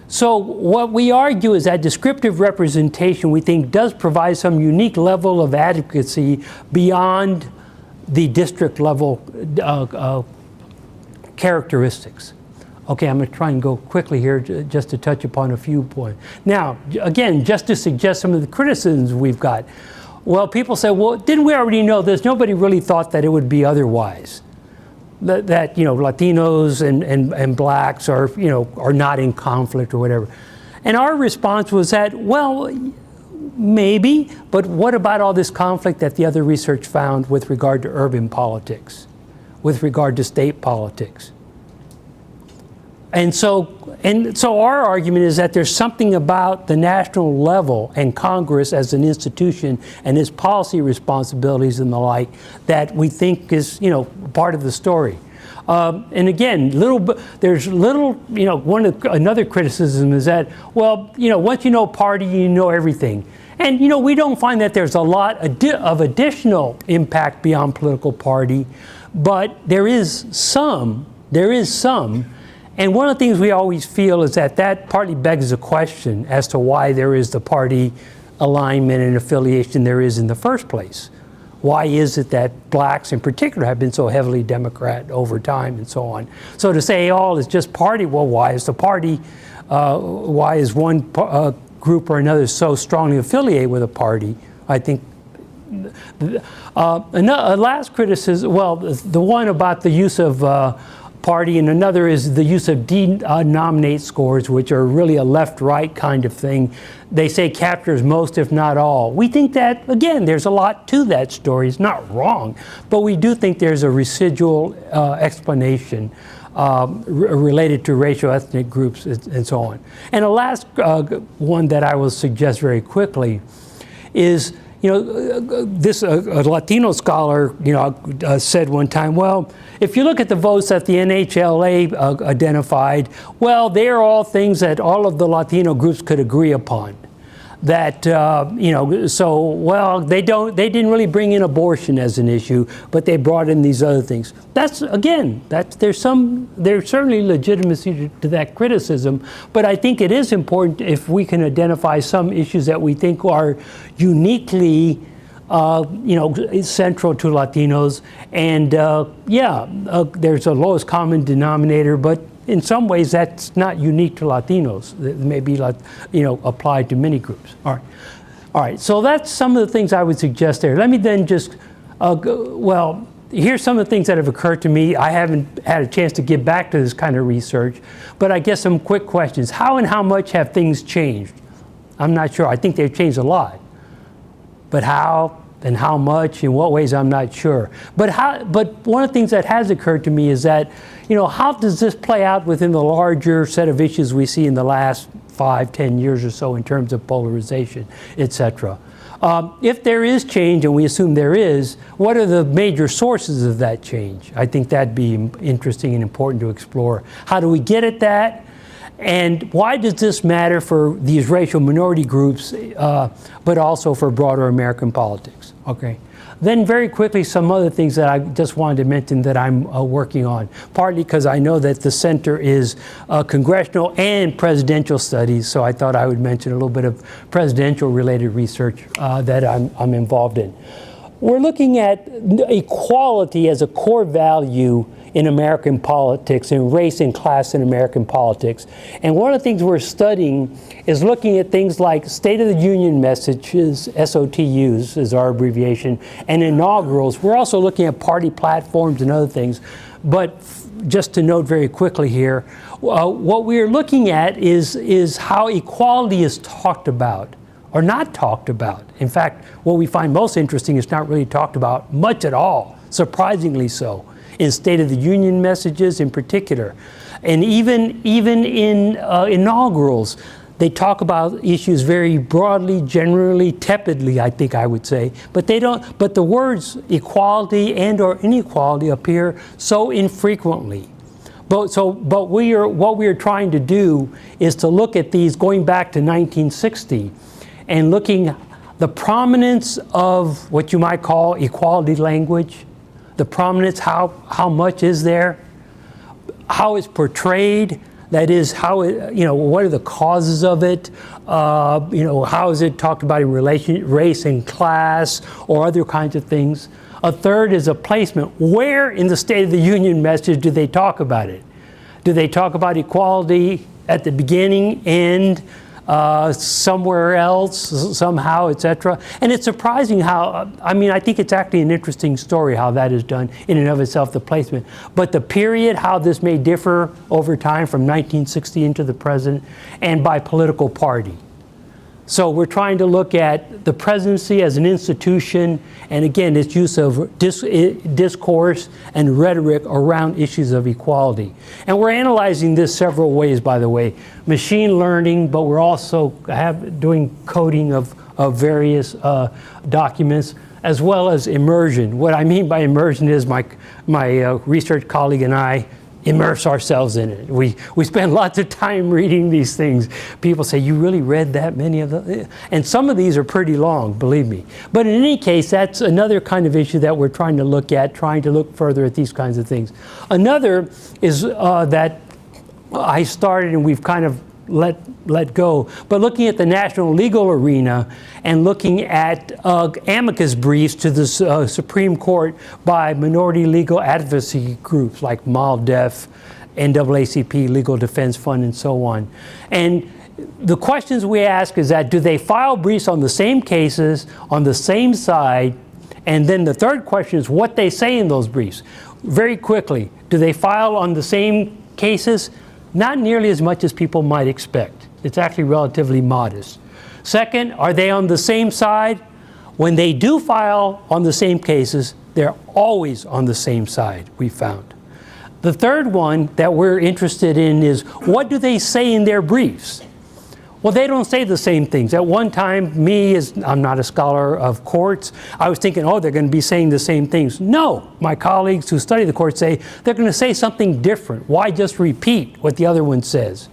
So what we argue is that descriptive representation, we think, does provide some unique level of advocacy beyond the district level characteristics. Okay, I'm going to try and go quickly here just to touch upon a few points. Now, again, just to suggest some of the criticisms we've got. Well, people say, well, didn't we already know this? Nobody really thought that it would be otherwise. That Latinos and blacks are not in conflict or whatever. And our response was that, well, maybe, but what about all this conflict that the other research found with regard to urban politics, with regard to state politics? And so our argument is that there's something about the national level and Congress as an institution and its policy responsibilities and the like that we think is, part of the story. And again, there's little, another criticism is that, well, once you know party, you know everything. And, we don't find that there's a lot of additional impact beyond political party, but there is some. And one of the things we always feel is that partly begs the question as to why there is the party alignment and affiliation there is in the first place. Why is it that blacks in particular have been so heavily Democrat over time and so on? So to say all is just party, well, why is the party, why is one group or another so strongly affiliated with a party? I think a last criticism, well, the one about the use of party, and another is the use of denominate scores, which are really a left-right kind of thing. They say captures most, if not all. We think that, again, there's a lot to that story. It's not wrong, but we do think there's a residual explanation related to racial ethnic groups and so on. And a last one that I will suggest very quickly is, this a Latino scholar, said one time, well, if you look at the votes that the NHLA identified, well, they are all things that all of the Latino groups could agree upon. That so well, they didn't really bring in abortion as an issue, but they brought in these other things. There's certainly legitimacy to that criticism, but I think it is important if we can identify some issues that we think are uniquely central to Latinos, and there's a lowest common denominator, but in some ways that's not unique to Latinos. It may be applied to many groups. All right. So that's some of the things I would suggest there. Let me then just here's some of the things that have occurred to me. I haven't had a chance to get back to this kind of research, but I guess some quick questions. How and how much have things changed? I'm not sure. I think they've changed a lot. But how and how much, in what ways, I'm not sure. But one of the things that has occurred to me is that, how does this play out within the larger set of issues we see in the last 5-10 years or so in terms of polarization, etc. If there is change, and we assume there is, what are the major sources of that change? I think that'd be interesting and important to explore. How do we get at that? And why does this matter for these racial minority groups, but also for broader American politics? Okay. Then very quickly, some other things that I just wanted to mention that I'm working on, partly because I know that the center is congressional and presidential studies, so I thought I would mention a little bit of presidential related research that I'm involved in. We're looking at equality as a core value in American politics, and race and class in American politics. And one of the things we're studying is looking at things like State of the Union messages, SOTUs is our abbreviation, and inaugurals. We're also looking at party platforms and other things. But just to note very quickly here, what we're looking at is how equality is talked about or not talked about. In fact, what we find most interesting is not really talked about much at all, surprisingly so, in State of the Union messages in particular. And even in inaugurals, they talk about issues very broadly, generally, tepidly, I think I would say. But they don't. But the words equality and/or inequality appear so infrequently. What we are trying to do is to look at these going back to 1960, and looking the prominence of what you might call equality language. The prominence, how much is there, how it's portrayed, that is, how what are the causes of it, how is it talked about in relation race and class or other kinds of things. A third is a placement. Where in the State of the Union message do they talk about it? Do they talk about equality at the beginning, end, somewhere else, somehow, etc. And it's surprising how, I think it's actually an interesting story how that is done in and of itself, the placement. But the period, how this may differ over time from 1960 into the present, and by political party. So we're trying to look at the presidency as an institution, and again, its use of discourse and rhetoric around issues of equality. And we're analyzing this several ways, by the way. Machine learning, but we're also doing coding of various documents, as well as immersion. What I mean by immersion is my research colleague and I immerse ourselves in it. We spend lots of time reading these things. People say, you really read that many of them? And some of these are pretty long, believe me. But in any case, that's another kind of issue that we're trying to look at, trying to look further at these kinds of things. Another is that I started and we've kind of let go, but looking at the national legal arena and looking at amicus briefs to the Supreme Court by minority legal advocacy groups like MALDEF, NAACP, Legal Defense Fund, and so on. And the questions we ask is that, do they file briefs on the same cases, on the same side? And then the third question is what they say in those briefs. Very quickly, do they file on the same cases? Not nearly as much as people might expect. It's actually relatively modest. Second, are they on the same side? When they do file on the same cases, they're always on the same side, we found. The third one that we're interested in is, what do they say in their briefs? Well, they don't say the same things. At one time, I'm not a scholar of courts, I was thinking, oh, they're going to be saying the same things. No, my colleagues who study the courts say they're going to say something different. Why just repeat what the other one says?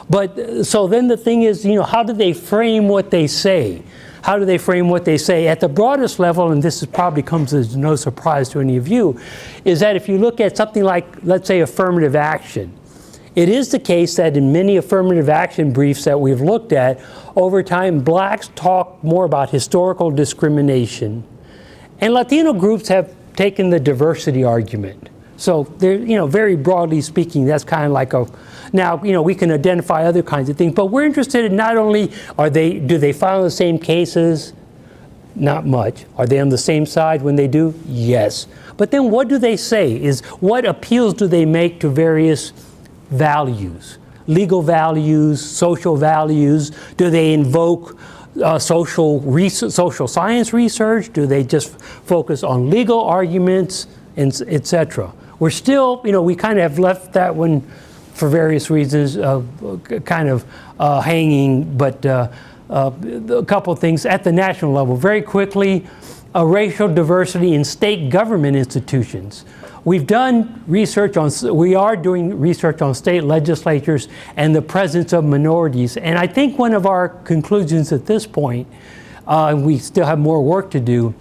But so then the thing is, how do they frame what they say? How do they frame what they say? At the broadest level, and this probably comes as no surprise to any of you, is that if you look at something like, let's say, affirmative action, it is the case that in many affirmative action briefs that we've looked at, over time, blacks talk more about historical discrimination, and Latino groups have taken the diversity argument. So, very broadly speaking, that's kind of like now, we can identify other kinds of things, but we're interested in not only do they file the same cases? Not much. Are they on the same side when they do? Yes. But then what do they say? What appeals do they make to various values, legal values, social values? Do they invoke social science research? Do they just focus on legal arguments, etc.? We're still, we kind of have left that one for various reasons kind of hanging, but a couple of things at the national level. Very quickly, racial diversity in state government institutions. We are doing research on state legislatures and the presence of minorities. And I think one of our conclusions at this point, and we still have more work to do,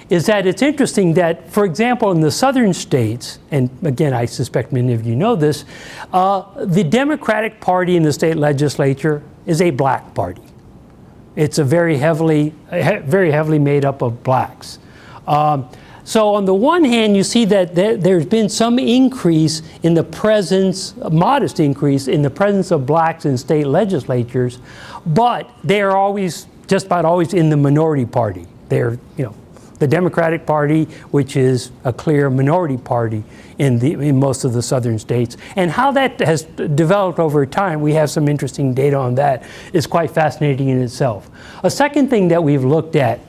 is that it's interesting that, for example, in the southern states, and again, I suspect many of you know this, the Democratic Party in the state legislature is a black party. It's a very heavily made up of blacks. So on the one hand, you see that there's been some increase in the presence, a modest increase in the presence of blacks in state legislatures, but they are always, just about always, in the minority party. They're, the Democratic Party, which is a clear minority party in most of the southern states. And how that has developed over time, we have some interesting data on that, is quite fascinating in itself. A second thing that we've looked at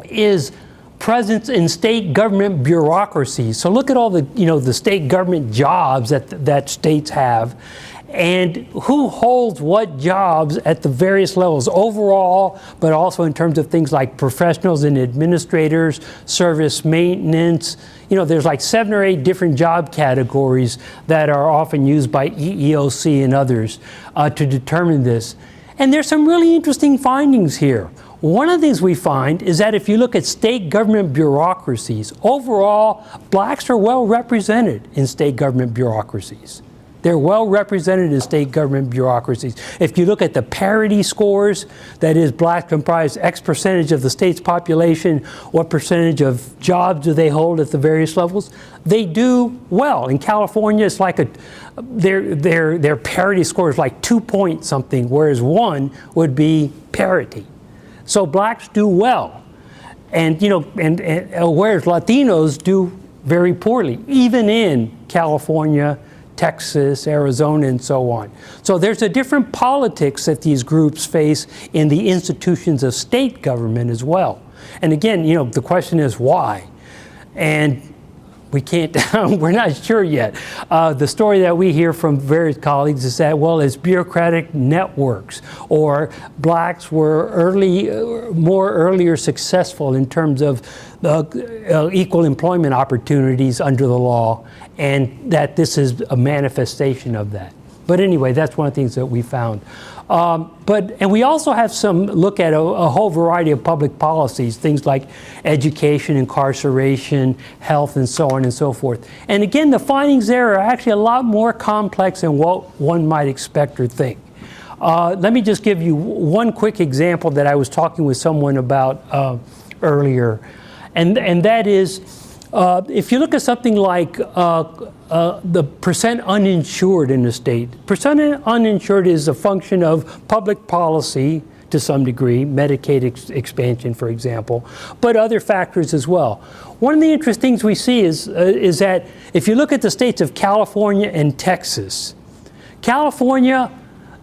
is presence in state government bureaucracies. So look at all the state government jobs that states have, and who holds what jobs at the various levels overall, but also in terms of things like professionals and administrators, service maintenance. There's like 7 or 8 different job categories that are often used by EEOC and others to determine this. And there's some really interesting findings here. One of the things we find is that if you look at state government bureaucracies, overall, blacks are well represented in state government bureaucracies. They're well represented in state government bureaucracies. If you look at the parity scores, that is, blacks comprise X percentage of the state's population, what percentage of jobs do they hold at the various levels? They do well. In California, it's like their parity score is like 2 point something, whereas 1 would be parity. So blacks do well, and whereas Latinos do very poorly, even in California, Texas, Arizona, and so on. So there's a different politics that these groups face in the institutions of state government as well. And again, the question is why? And we can't, we're not sure yet. The story that we hear from various colleagues is that, well, it's bureaucratic networks, or blacks were earlier successful in terms of equal employment opportunities under the law, and that this is a manifestation of that. But anyway, that's one of the things that we found. And we also have some look at a whole variety of public policies, things like education, incarceration, health, and so on and so forth. And again, the findings there are actually a lot more complex than what one might expect or think. Let me just give you one quick example that I was talking with someone about earlier. And that is, if you look at something like the percent uninsured in the state, percent uninsured is a function of public policy to some degree, Medicaid expansion, for example, but other factors as well. One of the interesting things we see is that if you look at the states of California and Texas, California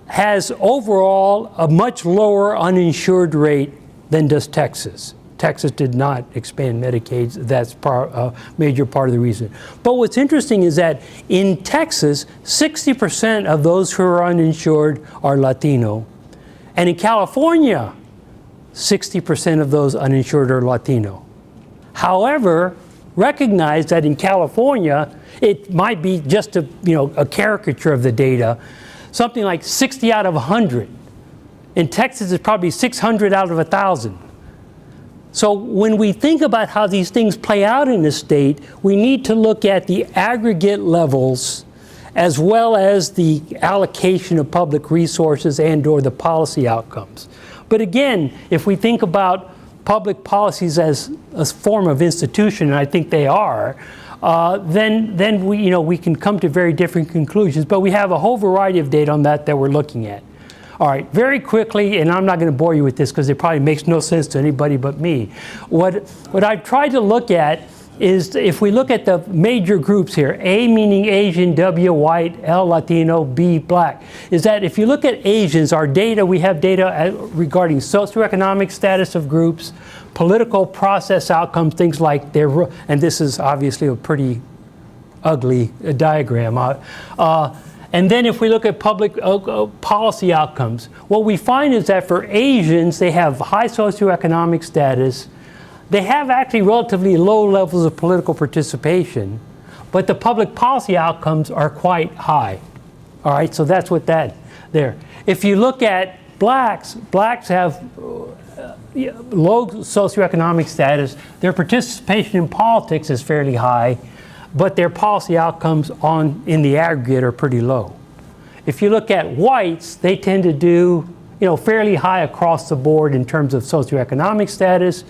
has overall a much lower uninsured rate than does Texas. Texas did not expand Medicaid. That's a major part of the reason. But what's interesting is that in Texas, 60% of those who are uninsured are Latino. And in California, 60% of those uninsured are Latino. However, recognize that in California, it might be just a caricature of the data, something like 60 out of 100. In Texas, it's probably 600 out of 1,000. So when we think about how these things play out in the state, we need to look at the aggregate levels as well as the allocation of public resources and/or the policy outcomes. But again, if we think about public policies as a form of institution, and I think they are, then we can come to very different conclusions. But we have a whole variety of data on that we're looking at. All right, very quickly, and I'm not going to bore you with this because it probably makes no sense to anybody but me. What I've tried to look at is, if we look at the major groups here, A meaning Asian, W white, L Latino, B black, is that if you look at Asians, our data, we have data regarding socioeconomic status of groups, political process outcomes, things like their, and this is obviously a pretty ugly diagram. And then if we look at public policy outcomes, what we find is that for Asians, they have high socioeconomic status. They have actually relatively low levels of political participation, but the public policy outcomes are quite high. All right, so that's what that there. If you look at blacks have low socioeconomic status. Their participation in politics is fairly high, but their policy outcomes in the aggregate are pretty low. If you look at whites, they tend to do fairly high across the board in terms of socioeconomic status,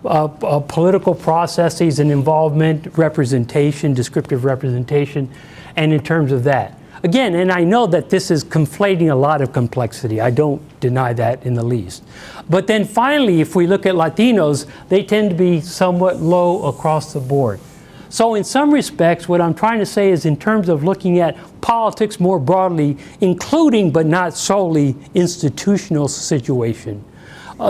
political processes and involvement, representation, descriptive representation, and in terms of that. Again, and I know that this is conflating a lot of complexity. I don't deny that in the least. But then finally, if we look at Latinos, they tend to be somewhat low across the board. So in some respects, what I'm trying to say is, in terms of looking at politics more broadly, including but not solely institutional situation,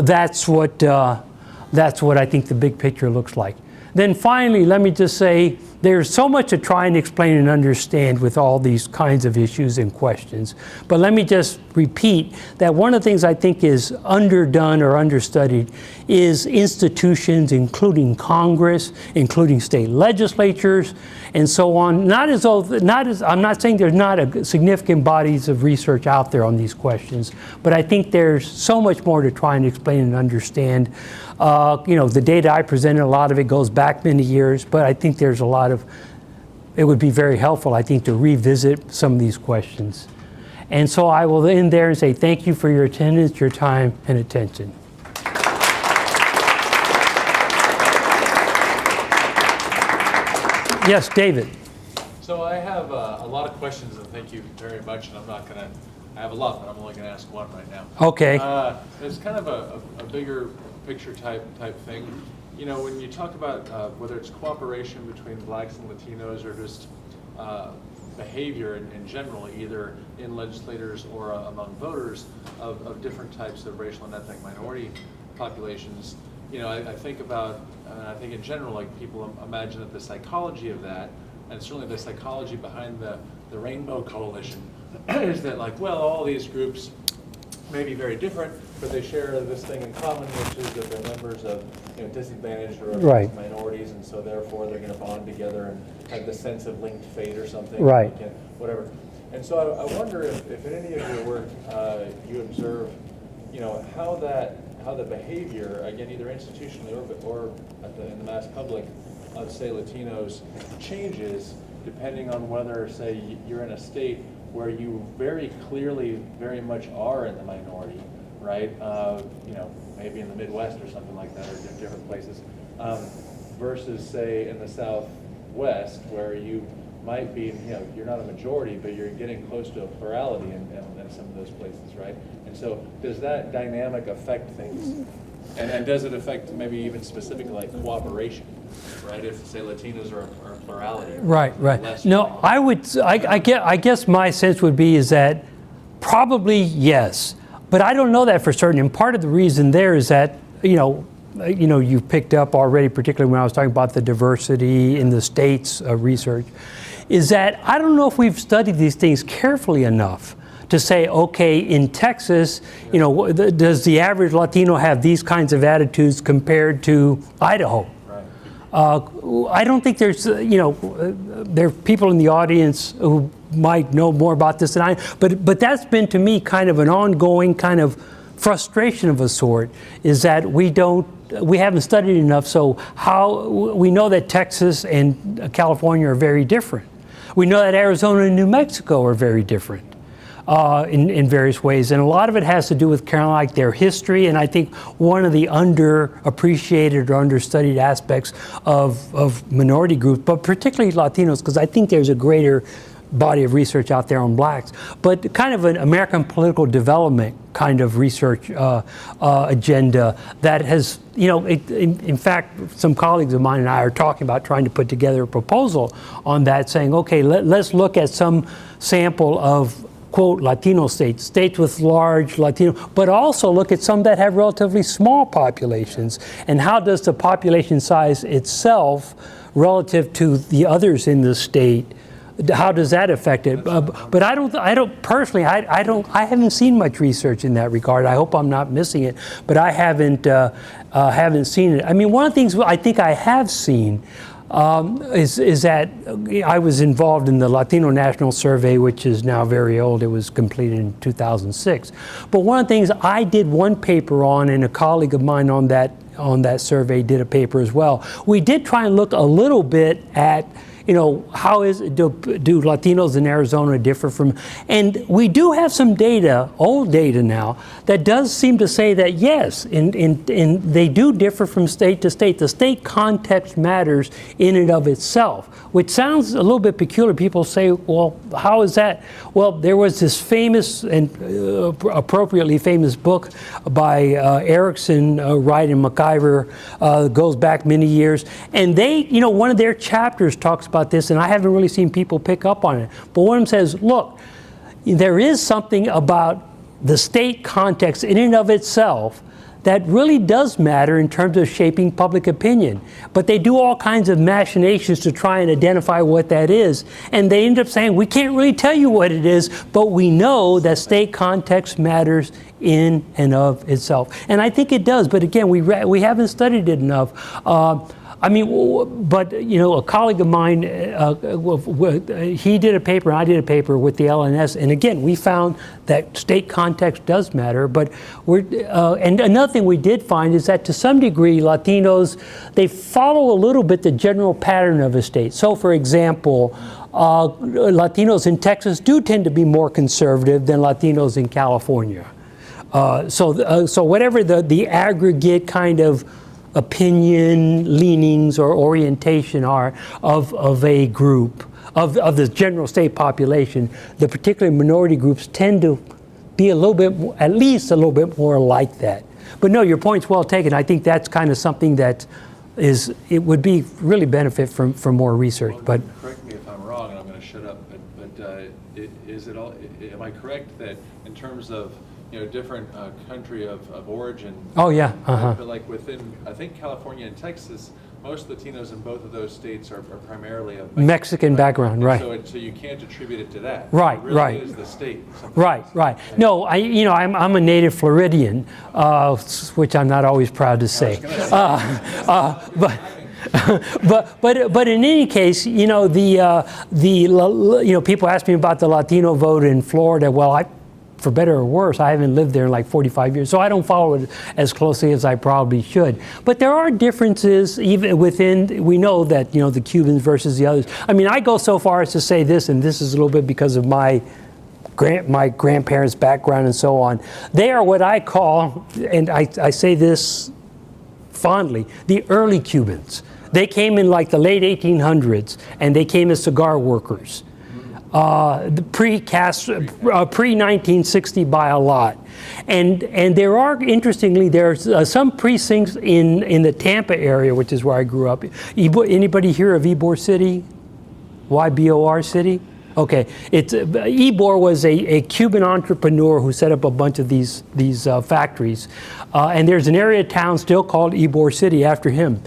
that's what I think the big picture looks like. Then finally, let me just say, there's so much to try and explain and understand with all these kinds of issues and questions. But let me just repeat that one of the things I think is underdone or understudied is institutions, including Congress, including state legislatures, and so on. I'm not saying there's not significant bodies of research out there on these questions, but I think there's so much more to try and explain and understand. The data I presented, a lot of it goes back many years, but I think there's a lot of, it would be very helpful, I think, to revisit some of these questions. And so I will end there and say thank you for your attendance, your time, and attention. Yes, David. So I have a lot of questions, and thank you very much. And I have a lot, but I'm only going to ask one right now. Okay. It's kind of a bigger picture type thing. When you talk about whether it's cooperation between blacks and Latinos, or just behavior in general, either in legislators or among voters of different types of racial and ethnic minority populations, I think about, I think in general, like people imagine that the psychology of that, and certainly the psychology behind the Rainbow Coalition, is that like, well, all these groups may be very different, but they share this thing in common, which is that they're members of disadvantaged or Right. minorities, and so therefore they're going to bond together and have the sense of linked fate or something. Right. Whatever. And so I wonder if in any of your work you observe, how the behavior, again, either institutionally or in the mass public of, say, Latinos changes depending on whether, say, you're in a state where you very clearly very much are in the minority, right? Maybe in the Midwest or something like that, or different places, versus, say, in the Southwest, where you might be, you're not a majority, but you're getting close to a plurality in some of those places, right? And so does that dynamic affect things? And does it affect maybe even specifically like cooperation, right? If, say, Latinos are a plurality. Right. less No, I guess my sense would be is that probably yes, but I don't know that for certain. And part of the reason there is that, you picked up already, particularly when I was talking about the diversity in the states research, is that I don't know if we've studied these things carefully enough to say, okay, in Texas, does the average Latino have these kinds of attitudes compared to Idaho? Right. I don't think there's, there are people in the audience who might know more about this than I, but that's been to me kind of an ongoing kind of frustration of a sort, is that we haven't studied enough. So how we know that Texas and California are very different. We know that Arizona and New Mexico are very different in various ways. And a lot of it has to do with kind of like their history. And I think one of the underappreciated or understudied aspects of minority groups, but particularly Latinos, because I think there's a greater body of research out there on blacks, but kind of an American political development kind of research agenda that has, in fact, some colleagues of mine and I are talking about trying to put together a proposal on that, saying, okay, let's look at some sample of, quote, Latino states with large Latino, but also look at some that have relatively small populations, and how does the population size itself relative to the others in the state, how does that affect it? But I don't personally, I haven't seen much research in that regard. I hope I'm not missing it, but I haven't seen it. I mean, one of the things I think I have seen is that I was involved in the Latino National Survey, which is now very old. It was completed in 2006. But one of the things I did one paper on, and a colleague of mine on that survey did a paper as well. We did try and look a little bit at, how do Latinos in Arizona differ from, and we do have some data, old data now, that does seem to say that yes, they do differ from state to state. The state context matters in and of itself, which sounds a little bit peculiar. People say, well, how is that? Well, there was this famous and appropriately famous book by Erickson, Wright, and McIver, goes back many years, and they, one of their chapters talks about this, and I haven't really seen people pick up on it. But one of them says, look, there is something about the state context in and of itself that really does matter in terms of shaping public opinion. But they do all kinds of machinations to try and identify what that is. And they end up saying, we can't really tell you what it is, but we know that state context matters in and of itself. And I think it does, but again, we haven't studied it enough. But a colleague of mine, he did a paper, and I did a paper with the LNS, and again, we found that state context does matter. But and another thing we did find is that to some degree, Latinos, they follow a little bit the general pattern of a state. So, for example, Latinos in Texas do tend to be more conservative than Latinos in California. So whatever the aggregate kind of opinion, leanings, or orientation are of a group, of the general state population, the particular minority groups tend to be a little bit, at least a little bit more like that. But no, your point's well taken. I think that's kind of something that it would be really benefit from more research. Well, but correct me if I'm wrong, and I'm going to shut up, but am I correct that in terms of different country of origin. Oh, yeah. Uh-huh. But like within, I think California and Texas, most Latinos in both of those states are primarily of Mexican background, And right. So you can't attribute it to that. Right, It really right. is the state. Right, right. No, I'm a native Floridian, which I'm not always proud to say. But but in any case, people ask me about the Latino vote in Florida. Well, for better or worse, I haven't lived there in like 45 years, so I don't follow it as closely as I probably should. But there are differences even within, we know that, the Cubans versus the others. I mean, I go so far as to say this, and this is a little bit because of my grandparents' background and so on. They are what I call, and I say this fondly, the early Cubans. They came in like the late 1800s, and they came as cigar workers. Pre-1960 by a lot. And there are, interestingly, there's some precincts in the Tampa area, which is where I grew up. Anybody hear of Ybor City? Y-B-O-R City? Okay, Ybor was a Cuban entrepreneur who set up a bunch of these factories. And there's an area of town still called Ybor City after him.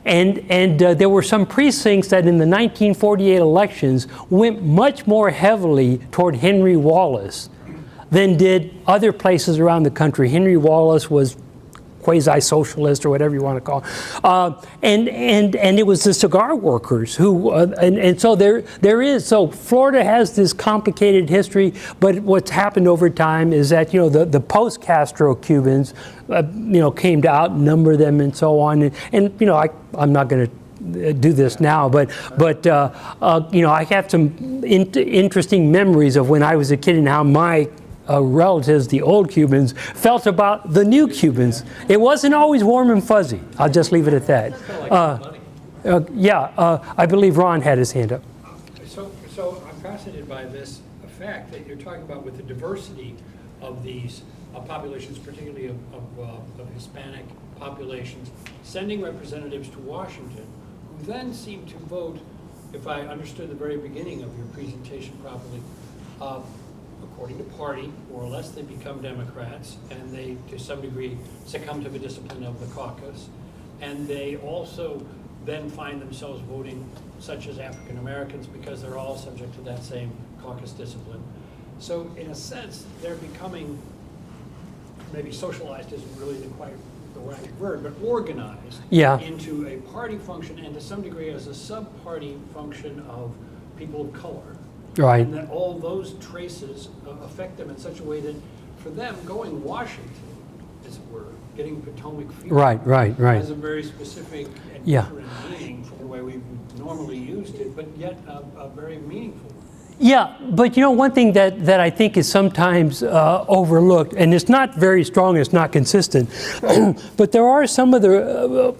And there were some precincts that in the 1948 elections went much more heavily toward Henry Wallace than did other places around the country. Henry Wallace was quasi-socialist or whatever you want to call it. And it was the cigar workers who, and so so Florida has this complicated history, but what's happened over time is that, the post-Castro Cubans, came to outnumber them and so on. And I'm not going to do this now, but I have some interesting memories of when I was a kid and how my relatives, the old Cubans, felt about the new Cubans. It wasn't always warm and fuzzy. I'll just leave it at that. I believe Ron had his hand up. So I'm fascinated by this fact that you're talking about with the diversity of these populations, particularly of Hispanic populations, sending representatives to Washington, who then seem to vote, if I understood the very beginning of your presentation properly, according to party, more or less, they become Democrats, and they, to some degree, succumb to the discipline of the caucus. And they also then find themselves voting, such as African Americans, because they're all subject to that same caucus discipline. So, in a sense, they're becoming, maybe socialized isn't really quite the right word, but organized into a party function, and to some degree as a sub-party function of people of color. Right. And that all those traces affect them in such a way that for them, going Washington, as it were, getting Potomac Field, right. has a very specific and different meaning from the way we've normally used it, but yet a very meaningful. Yeah, but one thing that I think is sometimes overlooked, and it's not very strong, it's not consistent, but there are some of the,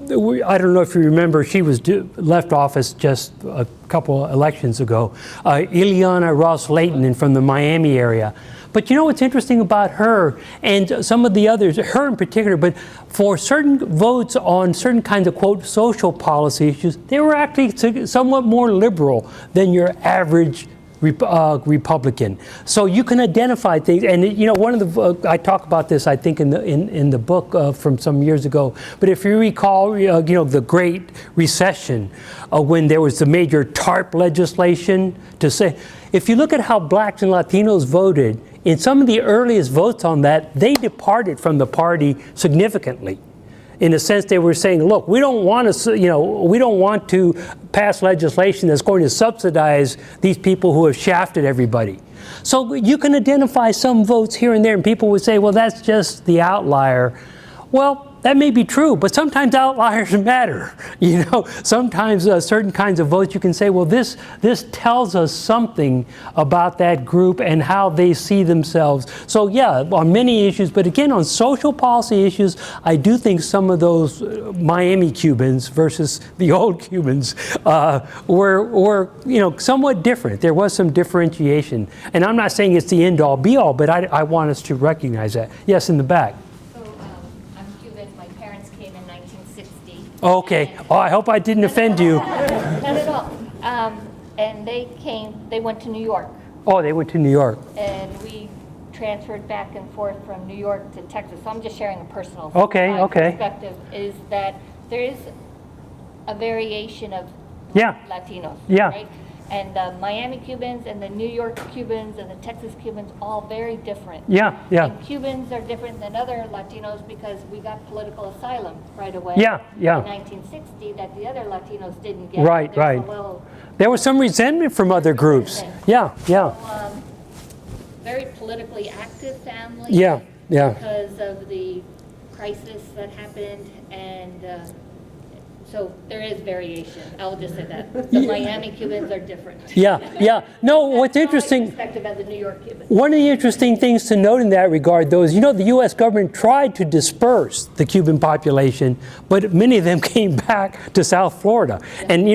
I don't know if you remember, she was left office just a couple elections ago, Ileana Ross-Layton from the Miami area. But what's interesting about her and some of the others, her in particular, but for certain votes on certain kinds of, quote, social policy issues, they were actually somewhat more liberal than your average Republican. So you can identify things, and one of the I talk about this, I think, in the book from some years ago. But if you recall, the Great Recession, when there was the major TARP legislation to say, if you look at how blacks and Latinos voted in some of the earliest votes on that, they departed from the party significantly. In a sense, they were saying, look, we don't want to pass legislation that's going to subsidize these people who have shafted everybody. So you can identify some votes here and there, and people would say, well, that's just the outlier. Well, that may be true, but sometimes outliers matter. Sometimes certain kinds of votes you can say, well, this tells us something about that group and how they see themselves. So yeah, on many issues, but again, on social policy issues, I do think some of those Miami Cubans versus the old Cubans were somewhat different. There was some differentiation. And I'm not saying it's the end-all, be-all, but I want us to recognize that. Yes, in the back. Okay. I hope I didn't offend you. Not at all. And they went to New York. Oh, they went to New York. And we transferred back and forth from New York to Texas, so I'm just sharing a personal Okay. perspective, is that there is a variation of Yeah. Latinos, Yeah. right? And the Miami Cubans and the New York Cubans and the Texas Cubans, all very different. Yeah. And Cubans are different than other Latinos because we got political asylum right away. Yeah. In 1960 that the other Latinos didn't get. Right, There's right. a little There was some resentment from other groups. Yeah. very politically active family. Yeah. Because of the crisis that happened, and so there is variation. I'll just say that. The Miami Cubans are different. Yeah. No, what's That's my interesting, perspective as the New York Cubans. one of the interesting things to note in that regard, though, is, the U.S. government tried to disperse the Cuban population, but many of them came back to South Florida. And,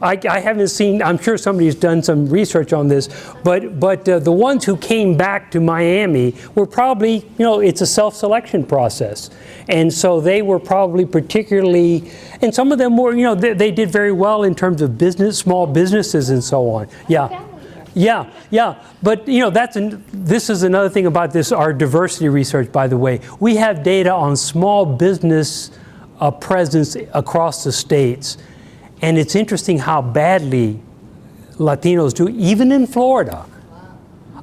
I haven't seen, I'm sure somebody's done some research on this, but the ones who came back to Miami were probably, it's a self-selection process. And so they were probably particularly, and some of them were, they did very well in terms of small businesses and so on. Yeah. But this is another thing about this, our diversity research, by the way. We have data on small business presence across the states, and it's interesting how badly Latinos do, even in Florida.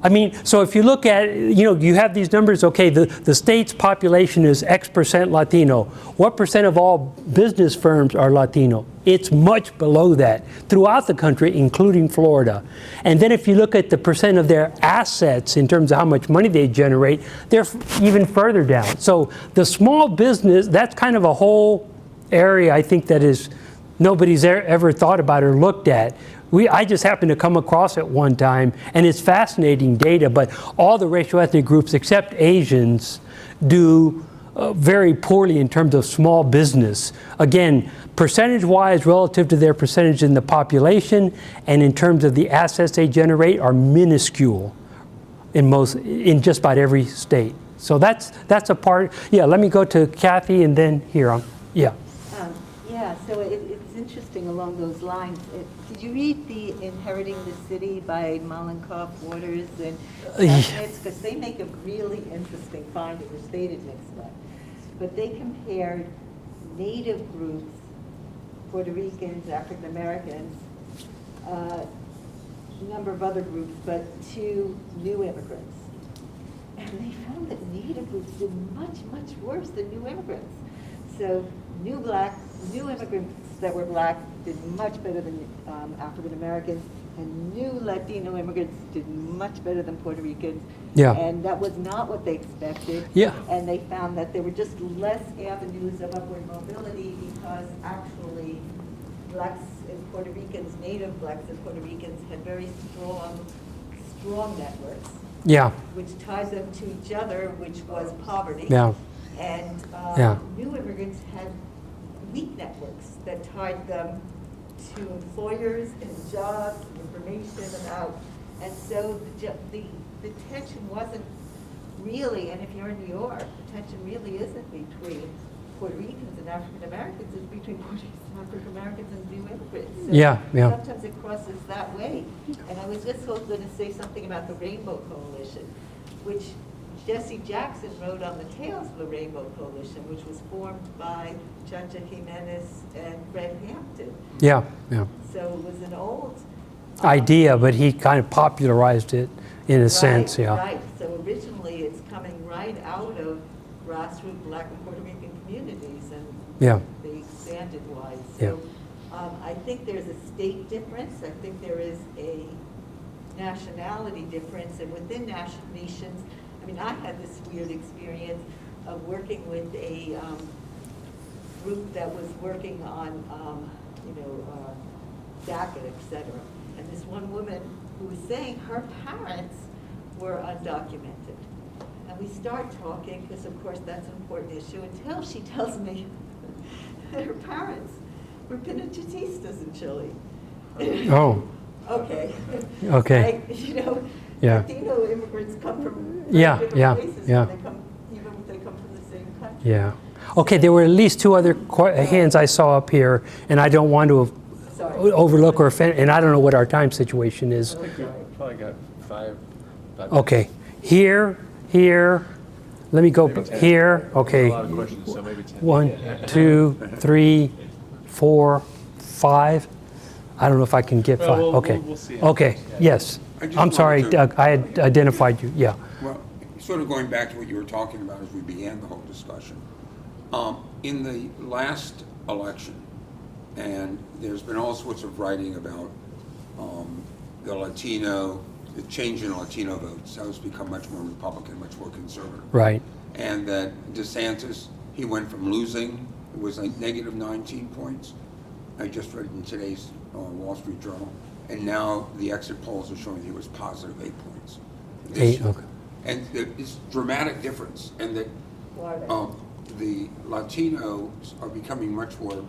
I mean, so if you look at, you have these numbers, okay, the state's population is X percent Latino. What percent of all business firms are Latino? It's much below that throughout the country, including Florida. And then if you look at the percent of their assets in terms of how much money they generate, they're even further down. So the small business, that's kind of a whole area I think that nobody's ever thought about or looked at. I just happened to come across it one time, and it's fascinating data, but all the racial ethnic groups except Asians do very poorly in terms of small business. Again, percentage-wise relative to their percentage in the population, and in terms of the assets they generate are minuscule in just about every state. So that's a part. Yeah, let me go to Kathy and then here. So it's interesting along those lines. Did you read the Inheriting the City by Mollenkopf, Waters, and because they make a really interesting finding, which they didn't expect. But they compared native groups, Puerto Ricans, African Americans, a number of other groups, but to new immigrants. And they found that native groups did much, much worse than new immigrants. So new immigrants that were black did much better than African Americans, and new Latino immigrants did much better than Puerto Ricans. Yeah. And that was not what they expected. Yeah. And they found that there were just less avenues of upward mobility because actually blacks and Puerto Ricans, native blacks and Puerto Ricans had very strong networks. Yeah. Which ties them to each other, which was poverty. Yeah. And new immigrants had weak networks that tied them to employers and jobs, information about, and so the tension wasn't really, and if you're in New York, the tension really isn't between Puerto Ricans and African Americans, it's between African Americans and new immigrants. So sometimes it crosses that way. And I was just going to say something about the Rainbow Coalition, which Jesse Jackson wrote on the Tales of the Rainbow Coalition, which was formed by Chacha Jimenez and Fred Hampton. Yeah. So it was an old idea, but he kind of popularized it in a sense. Yeah. Right. So originally it's coming right out of grassroots Black and Puerto Rican communities, and they expanded wide. So I think there's a state difference. I think there is a nationality difference, and within nations, I mean, I had this weird experience of working with a group that was working on, DACA, et cetera. And this one woman who was saying her parents were undocumented. And we start talking, because of course that's an important issue, until she tells me that her parents were Pinochetistas in Chile. Oh. Okay. Okay. Like, Latino immigrants come from different places. Even if they come from the same country. Yeah. Okay, there were at least two other hands I saw up here, and I don't want to overlook or offend, and I don't know what our time situation is. Probably got five. Okay. Here, here. Let me go here. Okay. A lot of questions, so maybe 10. 1, 2, 3, 4, 5. I don't know if I can get 5. Well, Okay. we'll see. Okay. Yes. I just I'm sorry. wanted to- I had identified you. Yeah. Well, sort of going back to what you were talking about as we began the whole discussion. In the last election, and there's been all sorts of writing about the change in Latino votes, how it's become much more Republican, much more conservative. Right. And that DeSantis, he went from losing, it was like negative 19 points. I just read in today's Wall Street Journal. And now the exit polls are showing he was positive 8 points. this 8, year. okay. And it's a dramatic difference. And that the Latinos are becoming much more,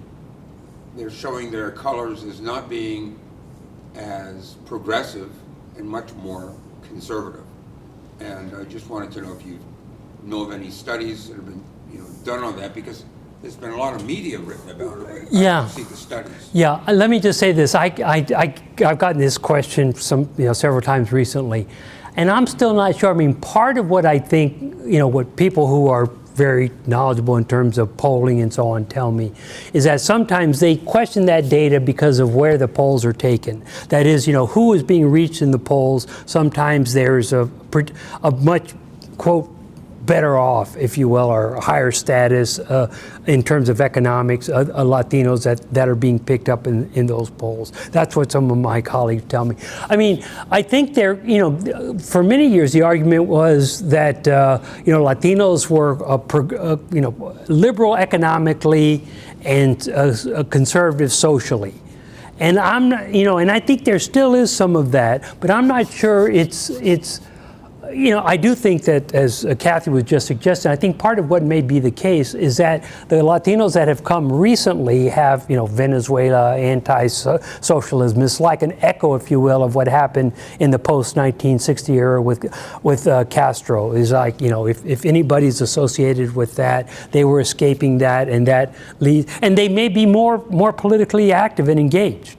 they're showing their colors as not being as progressive and much more conservative. And I just wanted to know if you know of any studies that have been done on that, because there's been a lot of media written about it. But Yeah. I don't see the studies. Yeah, let me just say this. I've gotten this question several times recently, and I'm still not sure. I mean, part of what I think, what people who are very knowledgeable in terms of polling and so on tell me, is that sometimes they question that data because of where the polls are taken. That is, who is being reached in the polls. Sometimes there's a much, quote, better off, if you will, or higher status in terms of economics, Latinos that are being picked up in those polls. That's what some of my colleagues tell me. I mean, I think for many years the argument was that Latinos were liberal economically and conservative socially. And I'm not, and I think there still is some of that, but I'm not sure it's I do think that, as Kathy was just suggesting, I think part of what may be the case is that the Latinos that have come recently have, Venezuela, anti-socialism. It's like an echo, if you will, of what happened in the post-1960 era with Castro. It's like, if anybody's associated with that, they were escaping that, and that leads, and they may be more politically active and engaged.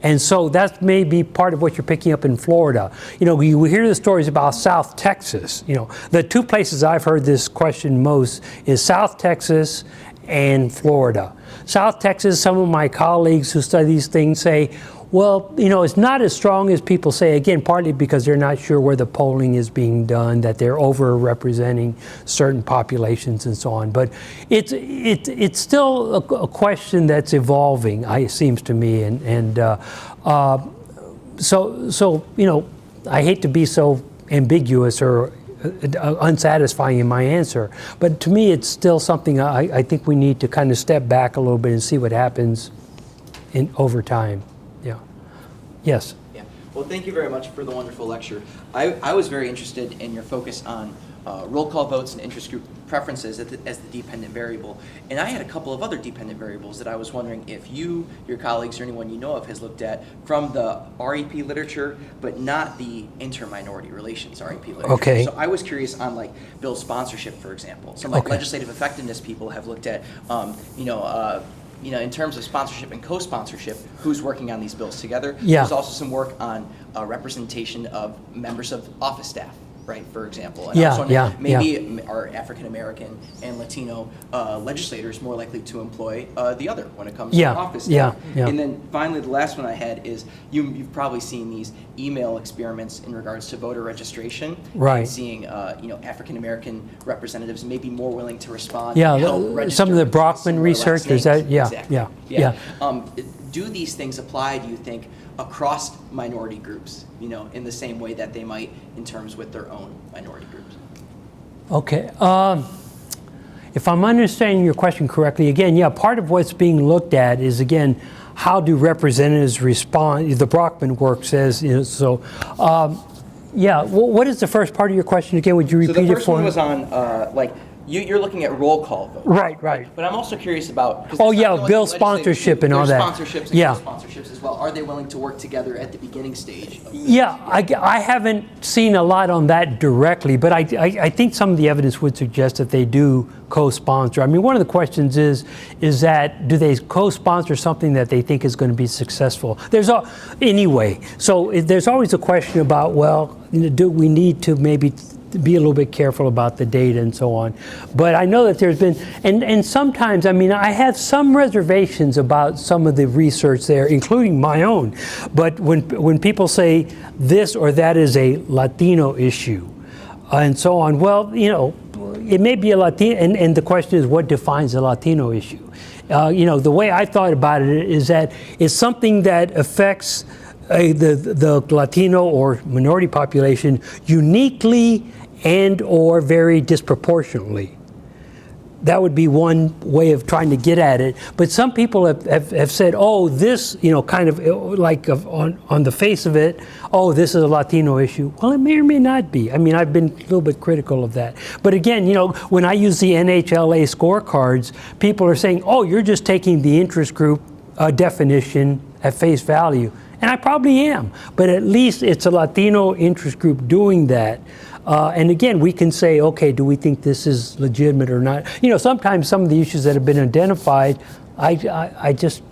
And so that may be part of what you're picking up in Florida. You hear the stories about South Texas. The two places I've heard this question most is South Texas and Florida. South Texas, some of my colleagues who study these things say, well, it's not as strong as people say, again, partly because they're not sure where the polling is being done, that they're over-representing certain populations and so on. But it's still a question that's evolving, it seems to me. So I hate to be so ambiguous or unsatisfying in my answer, but to me it's still something I think we need to kind of step back a little bit and see what happens over time. Yeah. Yes. Yeah. Well, thank you very much for the wonderful lecture. I was very interested in your focus on roll call votes and interest group preferences as the dependent variable. And I had a couple of other dependent variables that I was wondering if you, your colleagues, or anyone you know of has looked at from the REP literature, but not the inter-minority relations REP literature. Okay. So I was curious on bill sponsorship, for example. Some legislative effectiveness people have looked at, in terms of sponsorship and co-sponsorship, who's working on these bills together. Yeah. There's also some work on representation of members of office staff, right, for example. And Yeah, I was wondering, yeah, maybe are African-American and Latino legislators more likely to employ the other when it comes to office staff? Yeah. And then finally, the last one I had is, you've probably seen these email experiments in regards to voter registration. Right. And seeing, African-American representatives may be more willing to respond. Yeah, and help register some of the with Brockman similar research, last is that, names. yeah, Exactly. yeah. Do these things apply, do you think, across minority groups, in the same way that they might in terms with their own minority groups? Okay. If I'm understanding your question correctly, again, yeah, part of what's being looked at is, again, how do representatives respond? The Brockman work says, what is the first part of your question again? Would you repeat it for me? So the first one was on, you're looking at roll call votes. Right. But I'm also curious about... bill sponsorship and all that. Sponsorships and co-sponsorships as well. Are they willing to work together at the beginning stage? I haven't seen a lot on that directly, but I think some of the evidence would suggest that they do co-sponsor. I mean, one of the questions is that do they co-sponsor something that they think is going to be successful? Anyway, so there's always a question about, do we need to maybe be a little bit careful about the data and so on. But I know that there's been, and sometimes, I mean, I have some reservations about some of the research there, including my own. But when people say this or that is a Latino issue and so on, well, you know, it may be a Latino, and the question is, what defines a Latino issue? You know, the way I thought about it is that it's something that affects the Latino or minority population uniquely and or very disproportionately. That would be one way of trying to get at it. But some people have said, oh, this, you know, kind of like on the face of it, oh, this is a Latino issue. Well, it may or may not be. I mean, I've been a little bit critical of that. But again, you know, when I use the NHLA scorecards, people are saying, oh, you're just taking the interest group definition at face value. And I probably am. But at least it's a Latino interest group doing that. And again, we can say, okay, do we think this is legitimate or not? You know, sometimes some of the issues that have been identified, I just,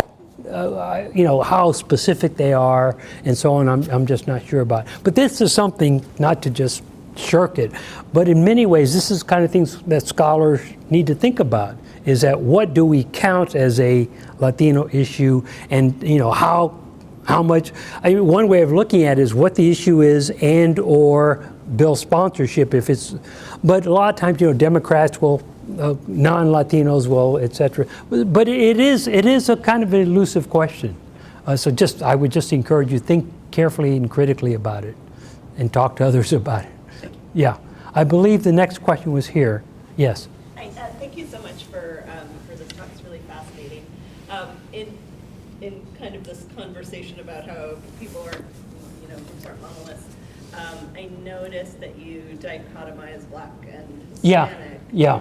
you know, how specific they are and so on, I'm just not sure about. But this is something not to just shirk it, but in many ways, this is kind of things that scholars need to think about, is that what do we count as a Latino issue, and, you know, how much, I mean, one way of looking at it is what the issue is and or bill sponsorship if it's, but a lot of times, you know, Democrats will, non-Latinos will, et cetera. But it is a kind of an elusive question. So I would just encourage you to think carefully and critically about it and talk to others about it. Yeah, I believe the next question was here. Yes. Hi, thank you so much for this talk. It's really fascinating. In kind of this conversation about how people are, you know, groups aren't monoliths, I noticed that you dichotomize Black and Hispanic. Yeah.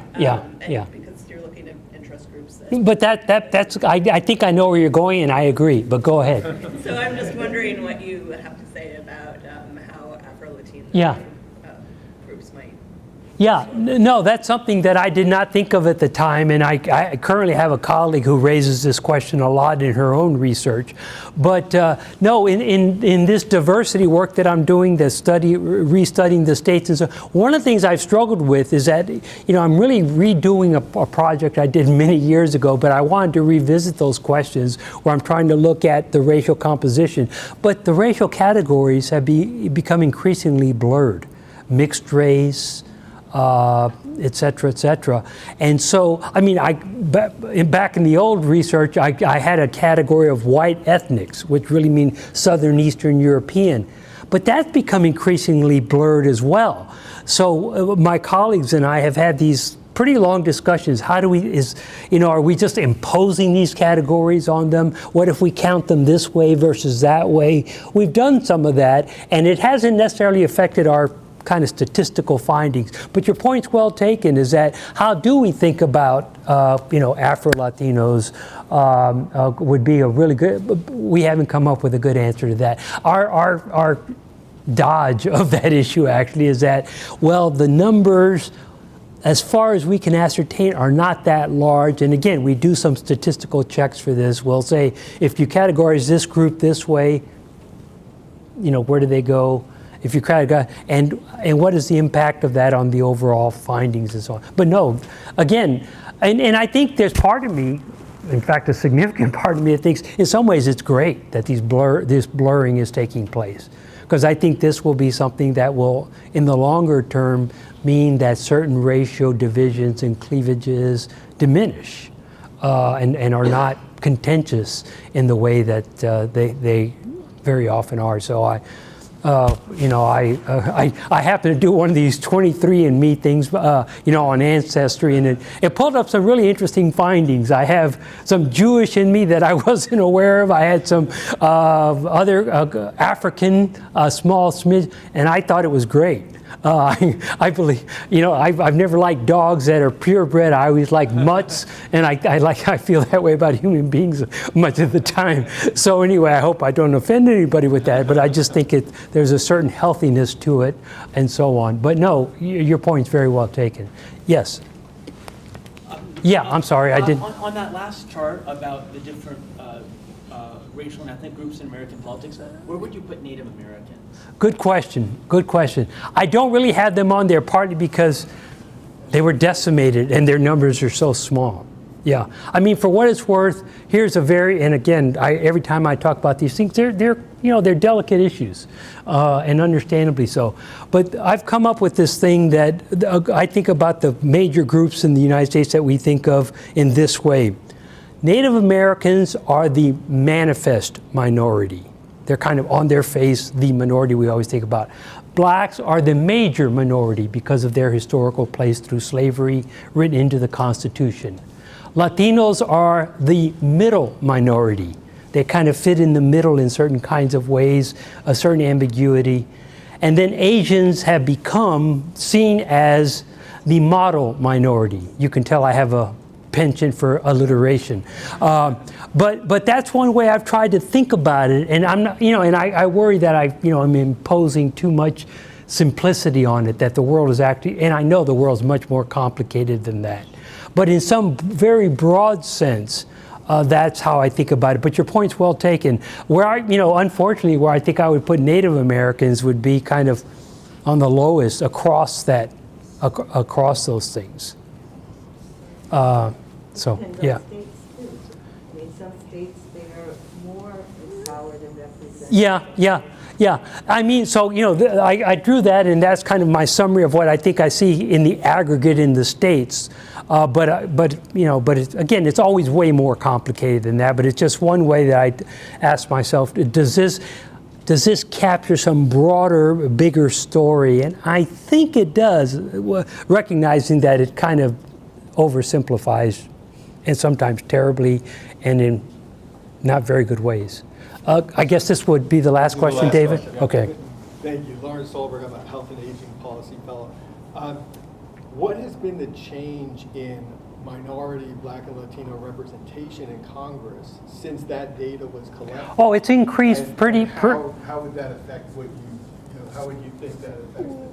Because you're looking at interest groups. But that's I think I know where you're going, and I agree. But go ahead. So I'm just wondering what you have to say about how Afro-Latino groups might. Yeah, no, that's something that I did not think of at the time, and I currently have a colleague who raises this question a lot in her own research. But no, in this diversity work that I'm doing, the restudying the states, and so one of the things I've struggled with is that, you know, I'm really redoing a project I did many years ago, but I wanted to revisit those questions where I'm trying to look at the racial composition. But the racial categories have become increasingly blurred. Mixed race, et cetera, et cetera. And so, I mean, back in the old research, I had a category of white ethnics, which really mean Southern Eastern European. But that's become increasingly blurred as well. So my colleagues and I have had these pretty long discussions. How do we, are we just imposing these categories on them? What if we count them this way versus that way? We've done some of that, and it hasn't necessarily affected our kind of statistical findings. But your point's well taken, is that how do we think about, Afro-Latinos would be a really good, we haven't come up with a good answer to that. Our dodge of that issue actually is that, well, the numbers, as far as we can ascertain, are not that large. And again, we do some statistical checks for this. We'll say, if you categorize this group this way, where do they go? If you categorize, and what is the impact of that on the overall findings and so on. But no, again, and I think there's part of me, in fact, a significant part of me that thinks in some ways it's great that this blurring is taking place. Because I think this will be something that will, in the longer term, mean that certain racial divisions and cleavages diminish and are not contentious in the way that they very often are. So I happened to do one of these 23andMe things, on Ancestry, and it pulled up some really interesting findings. I have some Jewish in me that I wasn't aware of. I had some other African, small smidge, and I thought it was great. I believe, I've never liked dogs that are purebred. I always like mutts, and I feel that way about human beings much of the time. So anyway, I hope I don't offend anybody with that, but I just think there's a certain healthiness to it and so on. But no, your point's very well taken. Yes. Yeah, I'm sorry, I didn't. On that last chart about the different racial and ethnic groups in American politics, where would you put Native Americans? Good question. Good question. I don't really have them on there, partly because they were decimated and their numbers are so small. Yeah. I mean, for what it's worth, here's a very, and again, every time I talk about these things, they're delicate issues, and understandably so. But I've come up with this thing that I think about the major groups in the United States that we think of in this way. Native Americans are the manifest minority. They're kind of on their face, the minority we always think about. Blacks are the major minority because of their historical place through slavery written into the Constitution. Latinos are the middle minority. They kind of fit in the middle in certain kinds of ways, a certain ambiguity. And then Asians have become seen as the model minority. You can tell I have a penchant for alliteration. But that's one way I've tried to think about it. And I'm not, and I worry that I'm imposing too much simplicity on it, that the world is actually, and I know the world's much more complicated than that. But in some very broad sense, that's how I think about it. But your point's well taken. Where unfortunately, where I think I would put Native Americans would be kind of on the lowest across those things. So, yeah. States too. I mean, some states, they're more empowered and represented. Yeah. I mean, so, I drew that, and that's kind of my summary of what I think I see in the aggregate in the states. But again, it's always way more complicated than that. But it's just one way that I ask myself, does this capture some broader, bigger story? And I think it does, recognizing that it kind of oversimplifies, and sometimes terribly, and in not very good ways. I guess this would be the last question, David? Okay. Thank you. Lawrence Solberg, I'm a Health and Aging Policy Fellow. What has been the change in minority, Black and Latino representation in Congress since that data was collected? Oh, it's increased How would that affect what how would you think that affects the data?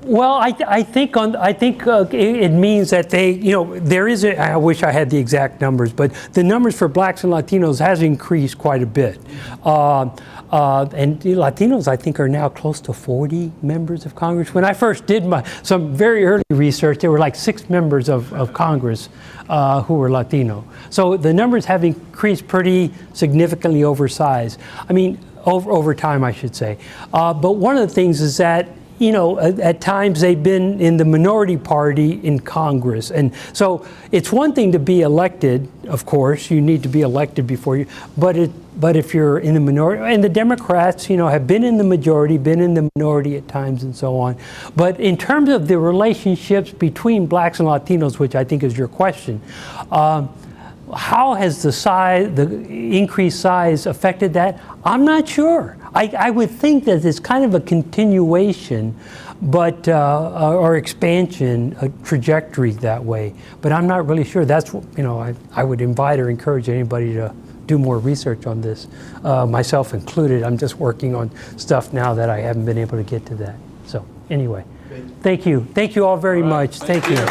Well, I think it means that there is I wish I had the exact numbers, but the numbers for Blacks and Latinos has increased quite a bit. And Latinos, I think, are now close to 40 members of Congress. When I first did some very early research, there were like 6 members of Congress who were Latino. So the numbers have increased pretty significantly over time, I should say. But one of the things is that at times they've been in the minority party in Congress. And so it's one thing to be elected, of course, you need to be elected before you, but if you're in the minority, and the Democrats, have been in the majority, been in the minority at times and so on. But in terms of the relationships between Blacks and Latinos, which I think is your question, how has the increased size affected that? I'm not sure. I would think that it's kind of a continuation, but or expansion, a trajectory that way. But I'm not really sure. That's I would invite or encourage anybody to do more research on this, myself included. I'm just working on stuff now that I haven't been able to get to that. So anyway, thank you all very much. Thank you.